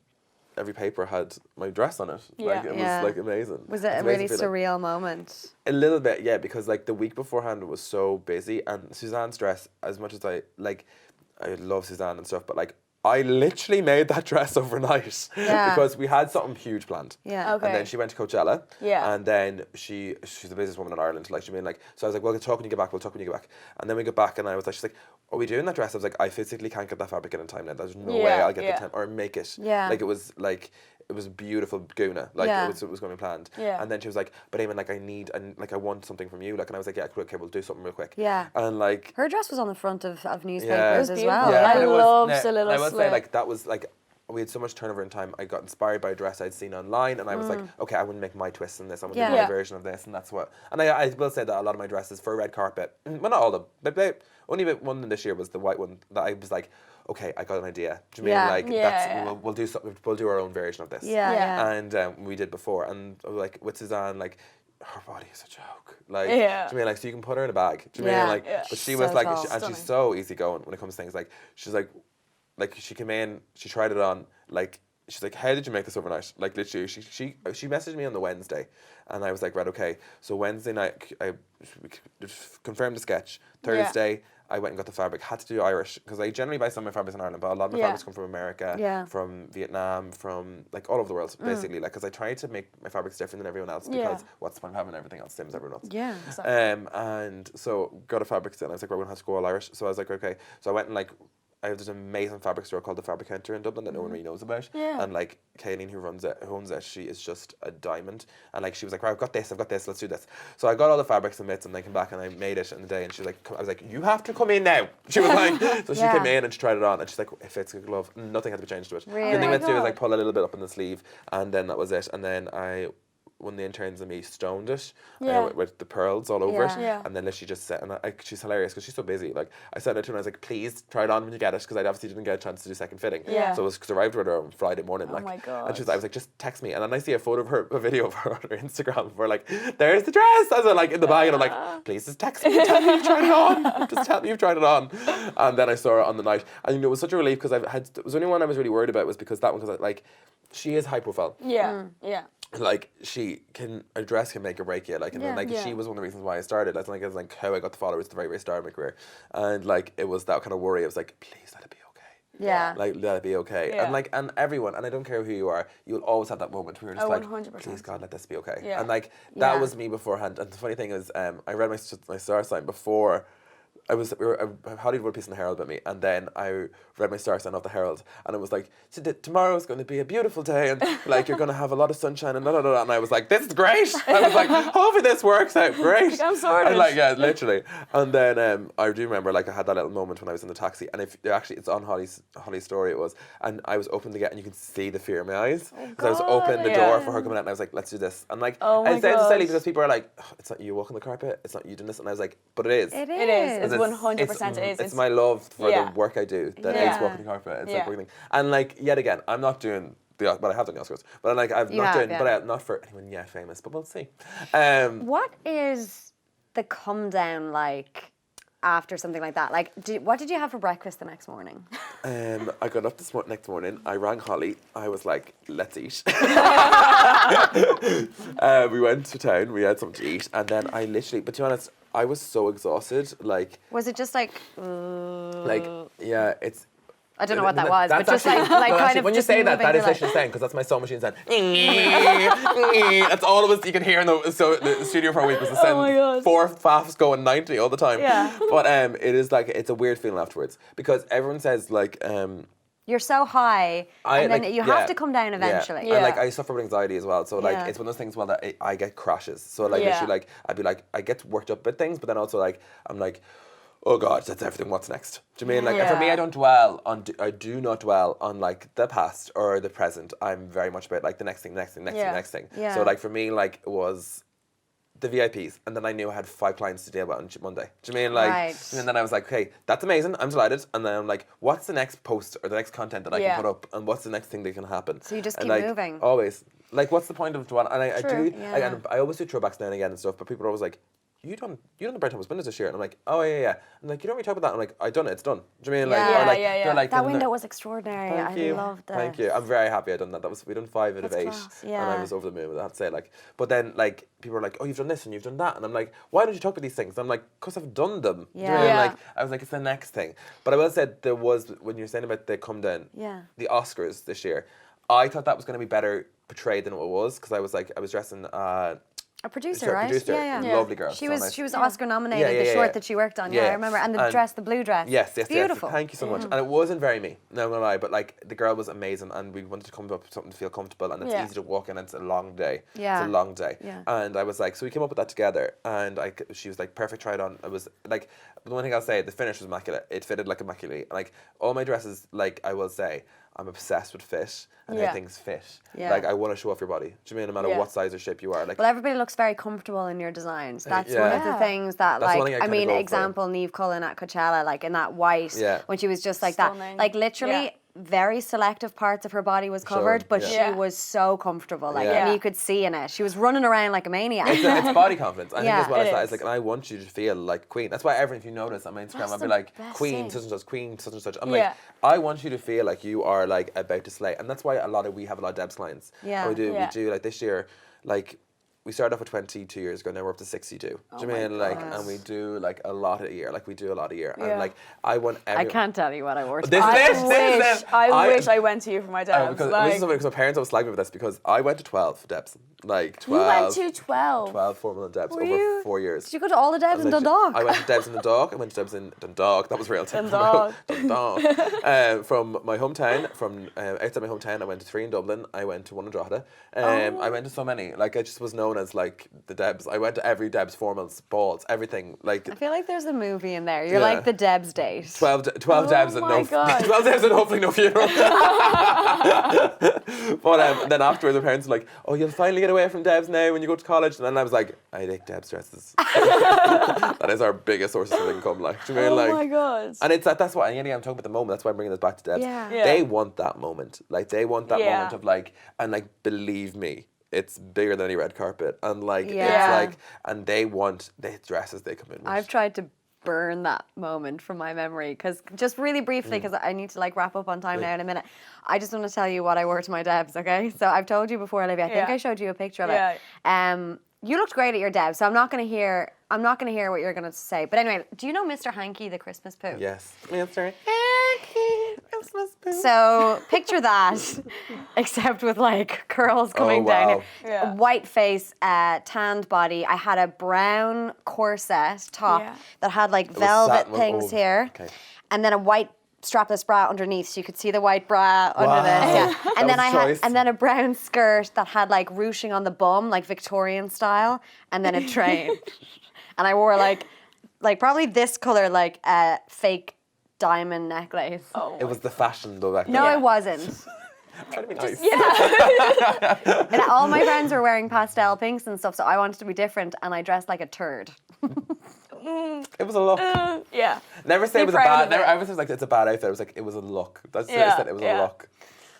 every paper had my dress on it. Like Yeah. it Yeah. was like amazing. Was it It's a amazing really feeling. surreal moment? A little bit, yeah, because like the week beforehand was so busy, and Suzanne's dress, as much as I love Suzanne and stuff, but like I literally made that dress overnight Yeah. because we had something huge planned. Yeah. Okay. And then she went to Coachella. Yeah. And then she's the businesswoman in Ireland. Like she mean like, so I was like, well, we'll talk when you get back. We'll talk when you get back. And then we got back, and I was like, she's like, are we doing that dress? I was like, I physically can't get that fabric in time now. There's no way Yeah, I'll get yeah. the time or make it. Yeah. Like it was beautiful Guna. Like Yeah. it was going to be planned. Yeah. And then she was like, but Eamon, like I want something from you. Like, and I was like, yeah, okay, we'll do something real quick. Yeah. And like, Her dress was on the front of It newspapers was as beautiful. well. Yeah, I but it was- loved now, the little I will say slit. like that was like we had so much turnover in time. I got inspired by a dress I'd seen online, and I was like, okay, I want to make my twist in this. I want to Yeah. do my Yeah. version of this, and that's what. And I will say that a lot of my dresses for red carpet, well, not all of them, but only one this year was the white one that I was like, okay, I got an idea. Do you Yeah. mean like Yeah, that's yeah. we'll do something. We'll do our own version of this. Yeah, Yeah. And we did before, and like with Suzanne, like her body is a joke. Like, Yeah. do you mean like so you can put her in a bag? Do you Yeah. mean like? Yeah. But she So was like, tall. and she's Stunning. so easygoing when it comes to things. Like she's like she came in, she tried it on, like. She's like, how did you make this overnight? Like literally, she messaged me on the Wednesday, and I was like, right, okay. So Wednesday night, I confirmed the sketch. Thursday, I went and got the fabric. Had to do Irish because I generally buy some of my fabrics in Ireland, but a lot of my Yeah. fabrics come from America, Yeah. from Vietnam, from like all over the world, basically. Like, because I try to make my fabrics different than everyone else because Yeah. what's the point of having everything else same as everyone else? Yeah. And so got a fabric set, and I was like, we're gonna have to go all Irish. So I was like, okay. So I went and like. There's an amazing fabric store called the Fabric Hunter in Dublin that no one really knows about. Yeah. And like Kayleen who owns it, she is just a diamond. And like she was like, right, I've got this, let's do this. So I got all the fabrics and bits, and I came back and I made it in the day, and she was like, I was like, you have to come in now. She was like, so she Yeah. came in and she tried it on, and she's like, it fits a glove. Nothing had to be changed to it. Really? The only thing Oh we my had to do was God. like pull a little bit up in the sleeve, and then that was it. And then one of the interns and me stoned it Yeah. with the pearls all over Yeah. it, Yeah. and then literally just set. And she's hilarious because she's so busy. Like I said it to her, and I was like, please try it on when you get it, because I obviously didn't get a chance to do second fitting. Yeah. So it was because I arrived with her on Friday morning. Oh like, my God. And I was like, just text me, and then I see a photo of her, a video of her on her Instagram. Where like, there's the dress, as in like in the bag, and I'm like, please just text me, tell me you've tried it on. Just tell me you've tried it on. And then I saw her on the night, and it was such a relief because it was the only one I was really worried about was because that one, because like, she is high profile. Yeah. Yeah. Like a dress can make or break you. Like and then, Yeah. like Yeah. she was one of the reasons why I started. That's like how I got the followers at the very, very start of my career. And like it was that kind of worry. I was like, please let it be okay. Yeah. Like let it be okay. Yeah. And like and everyone, and I don't care who you are, you'll always have that moment where you're just Oh, like, 100%. please God, let this be okay. Yeah. And like that Yeah. was me beforehand. And the funny thing is, I read my star sign before. Holly wrote a piece in the Herald about me, and then I read my star sign off the Herald, and it was like, tomorrow's going to be a beautiful day, and like you're going to have a lot of sunshine, and and I was like, this is great. I was like, hopefully this works out great. I'm sorted. And like, yeah, literally. And then I do remember like I had that little moment when I was in the taxi, and it's on Holly's story it was, and I was opening the gate, and you can see the fear in my eyes because I was opening the yeah. door for her coming out, and I was like, let's do this, and like Oh I my said silly God. because people are like, it's not you walking the carpet, it's not you doing this, and I was like, but it is. It It is. is. It's 100% is. It's my love for Yeah. the work I do that Yeah. is walking the carpet. It's Yeah. like everything. And like yet again, I'm not doing but I have done the Oscars. But I'm like not for anyone yet famous, but we'll see. What is the come down like after something like that? Like, what did you have for breakfast the next morning? I got up next morning. I rang Holly. I was like, let's eat. We went to town. We had something to eat, and then I literally. But to be honest, I was so exhausted. Like, Was it just like? yeah, I don't know what that was, but That's just actually, like no, kind actually, of when you just say that, moving that is your leg. literally saying, because that's my sewing machine saying. That's all it was you can hear in the studio for a week was the Oh my sound. God. 4 faffs going 90 all the time. Yeah. But it is like, it's a weird feeling afterwards because everyone says like, You're so high, and then you have to come down eventually. Yeah. And like I suffer with anxiety as well, so like Yeah. it's one of those things that I get crashes. So like Yeah. literally like I'd be like I get worked up with things, but then also like I'm like, oh God, that's everything. What's next? Do you mean like? And for me, Yeah. I don't dwell on. I do not dwell on like the past or the present. I'm very much about like the next thing, next thing, next thing, Yeah. next thing. Yeah. So like for me, like it was the VIPs, and then I knew I had 5 clients to deal with on Monday. Do you mean like? Right. And then I was like, okay, that's amazing. I'm delighted. And then I'm like, what's the next post or the next content that I Yeah. can put up, and what's the next thing that can happen? So you just And, keep like, moving. Always. Like, what's the point of dwelling? And I True. do. Yeah. And I always do throwbacks now and again and stuff. But people are always like, you done the Brent Thomas windows this year? And I'm like, oh yeah. And like, you don't really talk about that. I'm like, I done it. It's done. Do you mean like? Yeah. Or like, Yeah. they're like That in window the- was extraordinary. Thank I you. loved it. Thank you. I'm very happy I done that. We done 5 out of That's 8, class, and yeah. I was over the moon. I have to say, like, but then like people are like, oh, you've done this and you've done that, and I'm like, why don't you talk about these things? And I'm like, because I've done them. Do you know what I mean? Yeah. Like, I was like, it's the next thing. But I will say there was when you're saying about the come down, Yeah. the Oscars this year, I thought that was going to be better portrayed than what it was because I was dressing. A producer, Sure, right? producer, Yeah. lovely girl. She so was nice. she was Oscar nominated. The short that she worked on. Yeah, I remember. And the dress, the blue dress. Yes, Beautiful. Thank you so much. And it wasn't very me, no gonna lie, but like the girl was amazing, and we wanted to come up with something to feel comfortable, and it's Yeah. easy to walk in. And it's a long day. Yeah. It's a long day. Yeah. And I was like, so we came up with that together, and she was like, perfect. Try it on. It was like the one thing I'll say, the finish was immaculate. It fitted like immaculately. Like all my dresses, like I will say, I'm obsessed with fit and how Yeah. things fit. Yeah. Like I want to show off your body. Do you mean no matter Yeah. what size or shape you are? Like Well, everybody looks very comfortable in your designs. That's Yeah. one of the Yeah. things that, That's one like, thing I I mean, kinda go for. example, Niamh Cullen at Coachella, like in that white, Yeah. when she was just like Stunning. that, like literally. Yeah. Very selective parts of her body was covered, Showing, but yeah. she Yeah. was so comfortable, like, Yeah. and you could see in it. She was running around like a maniac. it's body confidence. I think Yeah, as well it as that. is. It's like, and I want you to feel like queen. That's why if you notice on my Instagram, That's I'll be the like, best queen, thing. such and such, queen, such and such. I'm Yeah. like, I want you to feel like you are like about to slay. And that's why we have a lot of Debs clients. Yeah. And we Yeah. do like this year, like, we started off with 22 years ago, now we're up to 62. Do you my mean like, God. and we do like a lot a year. Like we do a lot a year. Yeah. And like, I want I everyone. can't tell you what I wore. This- I wish I went to you for my debs. Because, like, because my parents always slag me with this because I went to 12 Debs. Like 12. you went to 12. 12 formal Debs Were over you? 4 years. Did you go to all the Debs in Dundalk? I went to Debs in Dundalk. I went to Debs in Dundalk. That was real. Dundalk. Dundalk. From my hometown, from outside my hometown, I went to 3 in Dublin. I went to 1 in Drogheda. I went to so many. Like I just was known as like the Debs. I went to every Debs formals, balls, everything. Like I feel like there's a movie in there. You're Yeah. like the Debs date. 12 Debs and my no God. 12 Debs and hopefully no funeral. But then afterwards, the parents were like, "Oh, you'll finally get away from Debs now when you go to college." And then I was like, "I take Debs dresses. That is our biggest source of income." Like, do you mean Oh like? my God. And it's that's why. And I'm talking about the moment. That's why I'm bringing this back to Debs. Yeah. Yeah. They want that moment. Like they want that Yeah. moment of like, and like believe me, it's bigger than any red carpet. And like Yeah. it's like, and they want the dresses they come in with. I've tried to burn that moment from my memory because just really briefly because I need to like wrap up on time now in a minute. I just want to tell you what I wore to my Debs, okay? So I've told you before, Olivia. I think Yeah. I showed you a picture of Yeah. it. You looked great at your Debs, so I'm not going to hear what you're going to say. But anyway, do you know Mr. Hanky the Christmas poo? Yes. Mr. Hanky, Christmas poo. So picture that, except with like curls coming down. wow. Here. Yeah. A white face, tanned body. I had a brown corset top Yeah. that had like was velvet satin, things here, okay. and then a white strapless bra underneath, so you could see the white bra under Wow. this. Yeah, That and then was I a had, choice. and then a brown skirt that had like ruching on the bum, like Victorian style, and then a train. And I wore like probably this color, like a fake diamond necklace. Oh It was the fashion though back No, then. it wasn't. I'm trying to be nice. And all my friends were wearing pastel pinks and stuff, so I wanted to be different, and I dressed like a turd. It was a look. yeah. Never say Be it was a proud bad. of Never. it. I was just like it's a bad outfit. I was like it was a look. That's what I Yeah, said. It was yeah. a look.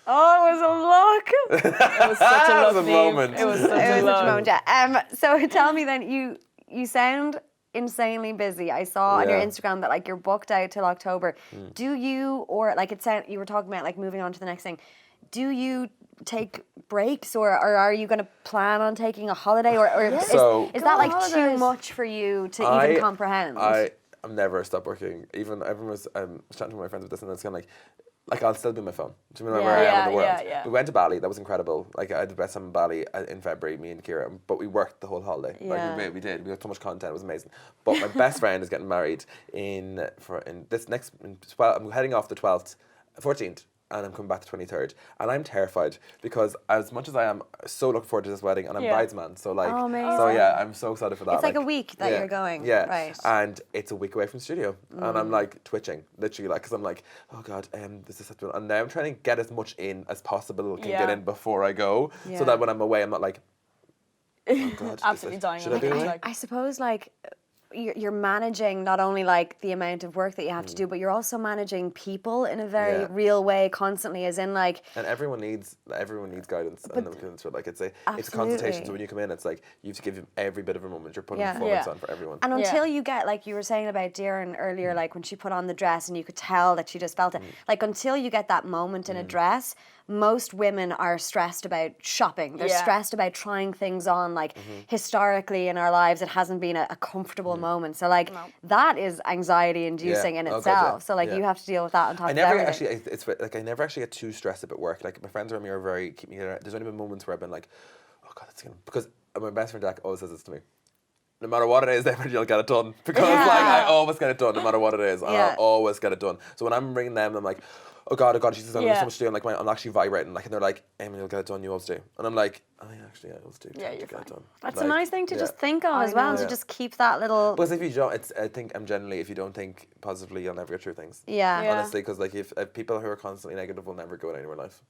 Oh, it was a look. It was such a It was look, a Niamh. moment. It was such It a was such a look. moment, yeah. So tell me then, you sound insanely busy. I saw on your Yeah. Instagram that like you're booked out till October. Do you, or like it sound you were talking about like moving on to the next thing? Do you take breaks, or are you going to plan on taking a holiday, or So- is Go that on like too holidays. much for you to even comprehend? I'm never stopped working. Even everyone was chatting to my friends with this, and it's kind of like like I'll still be on my phone. Do you know where I am in the world? Yeah. We went to Bali. That was incredible. Like I had the best time in Bali in February, me and Kira. But we worked the whole holiday. Yeah. Like we did. We had so much content. It was amazing. But my best friend is getting married in this next. I'm heading off the 12th, 14th. And I'm coming back the 23rd. And I'm terrified because as much as I am so looking forward to this wedding, and I'm bridesman, so like, Oh, amazing. so yeah, I'm so excited for that. It's like a week that you're going. Yeah. Right. And it's a week away from the studio. And I'm like twitching, literally, like, because I'm like, oh God, this is such a... And now I'm trying to get as much in as possible can get in before I go. So that when I'm away, I'm not like, oh God. Absolutely dying. Should I do it? I suppose like you're managing not only like the amount of work that you have to do, but you're also managing people in a very real way constantly, as in like. And everyone needs guidance, and like it's a consultation. So when you come in, it's like you have to give every bit of a moment. You're putting performance on for everyone. And until you get, like you were saying about Darren earlier, like when she put on the dress and you could tell that she just felt it. Like until you get that moment in a dress, most women are stressed about shopping. They're stressed about trying things on. Like historically in our lives, it hasn't been a comfortable moment. So like that is anxiety inducing in itself. So like you have to deal with that on top of everything. I never actually get too stressed about work. Like my friends around me are keep me. There's only been moments where I've been like, oh God, it's gonna, because my best friend Jack always says this to me. No matter what it is, you'll get it done. Because like I always get it done, no matter what it is. I'll always get it done. So when I'm ringing them, I'm like, oh God, she's done so much to do. And like I'm actually vibrating, like, and they're like, Eamonn, you'll get it done, you always do. And I'm like, oh yeah, actually, I always do. Yeah, you're get it done. That's like, a nice thing to just think of as well, to just keep that little. Because if you don't, I think generally, if you don't think positively, you'll never get through things. Honestly, because like if people who are constantly negative will never go anywhere in life.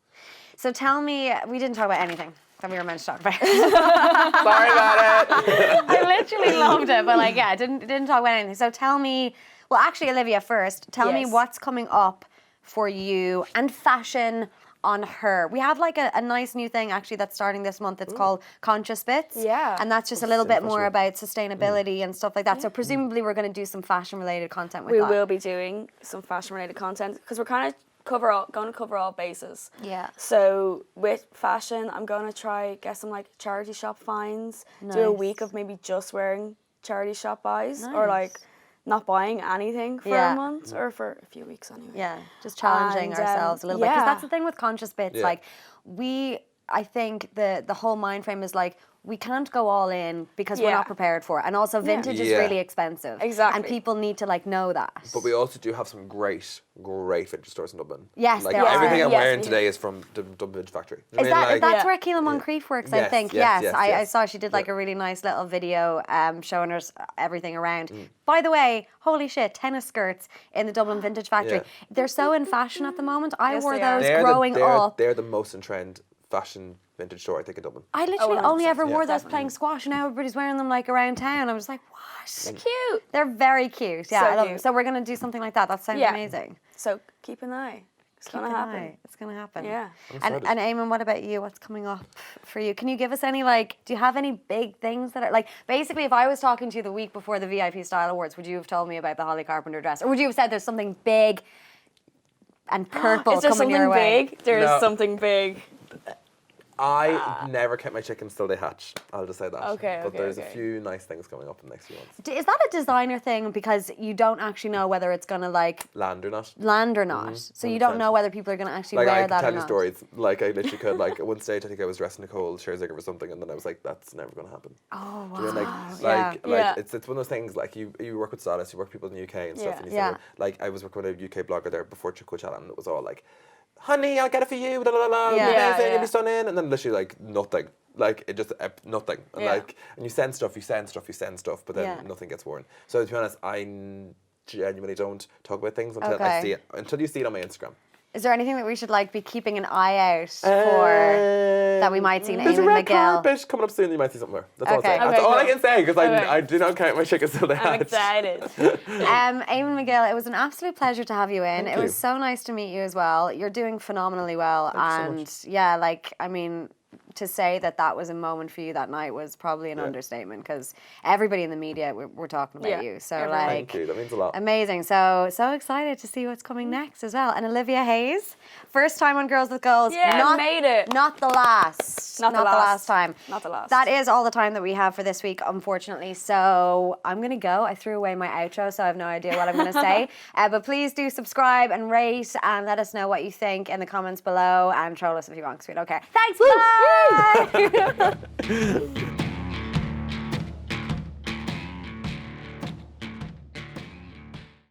So tell me, we didn't talk about anything that we were meant to talk about. Sorry about it. I literally loved it, but like, didn't talk about anything. So tell me, well, actually, Olivia, first, tell me what's coming up for you and fashion on Her. We have like a nice new thing actually that's starting this month. It's called Conscious Bits. Yeah. And that's just a little bit more about sustainability and stuff like that. So presumably we're going to do some fashion related content with that. We will be doing some fashion related content because we're kind of going to cover all bases. Yeah. So with fashion, I'm going to try get some like charity shop finds. Do a week of maybe just wearing charity shop buys or like not buying anything for a month or for a few weeks anyway. Yeah, just challenging ourselves a little bit. Because that's the thing with Conscious Bits. Like I think the whole mind frame is like, we can't go all in because we're not prepared for it. And also vintage is really expensive. Exactly. And people need to like know that. But we also do have some great vintage stores in Dublin. Yes, like there are. everything I'm Yes, wearing today is from the Dublin Vintage Factory. That's where Keela Moncrief works, I think. Yes, I yes. saw she did like a really nice little video showing us everything around. By the way, holy shit, tennis skirts in the Dublin Vintage Factory. They're so in fashion at the moment. I wore those growing up. They're the most in trend fashion vintage store, I think, in Dublin. I literally only ever wore those playing squash, and now everybody's wearing them like around town. I was like, what? They're cute. They're very cute. Yeah, So I love them. cute. So we're gonna do something like that. That sounds amazing. So keep an eye. It's gonna happen. It's gonna happen. Yeah. And Eamonn, what about you? What's coming up for you? Can you give us any like? Do you have any big things that are like? Basically, if I was talking to you the week before the VIP Style Awards, would you have told me about the Holly Carpenter dress, or would you have said there's something big and purple Is there coming something your way? big? There is something big. I never kept my chickens till they hatch. I'll just say that. But there's a okay. few nice things coming up in the next few months. Is that a designer thing because you don't actually know whether it's gonna like Land or not. So you don't know whether people are gonna actually Like I wear could that tell or you not. stories. Like I literally could. Like at one stage, I think I was dressed Nicole Scherzinger for something, and then I was like, "That's never going to happen." Oh wow. Do you know, like it's one of those things. Like you work with stylists, you work with people in the UK and stuff, and you say, like I was working with a UK blogger there before Coachella, and it was all like, "Honey, I'll get it for you." Amazing, you'll be stunning, and then literally like nothing. Like it just nothing, and like, and you send stuff, but then nothing gets worn. So to be honest, I genuinely don't talk about things until I see it, until you see it on my Instagram. Is there anything that we should like be keeping an eye out for that we might see in There's a Eamonn red McGill? carpet coming up soon. You might see something there. That's all. Okay. That's all I can say because Okay. I do not count my chickens till they hatch. I'm excited. Eamonn McGill, it was an absolute pleasure to have you in. Thank It was you. so nice to meet you as well. You're doing phenomenally well, Thank you so and much. yeah, like I mean, to say that was a moment for you that night was probably an understatement, because everybody in the media were talking about you. So everyone. like, Thank you. That means a lot. amazing. So excited to see what's coming next as well. And Olivia Hayes, first time on Girls with Goals. Yeah, made it. Not the last. Not the last time. Not the last. That is all the time that we have for this week, unfortunately. So I'm going to go. I threw away my outro, so I have no idea what I'm going to say. But please do subscribe and rate and let us know what you think in the comments below, and troll us if you want, because we don't care. Thanks, bye!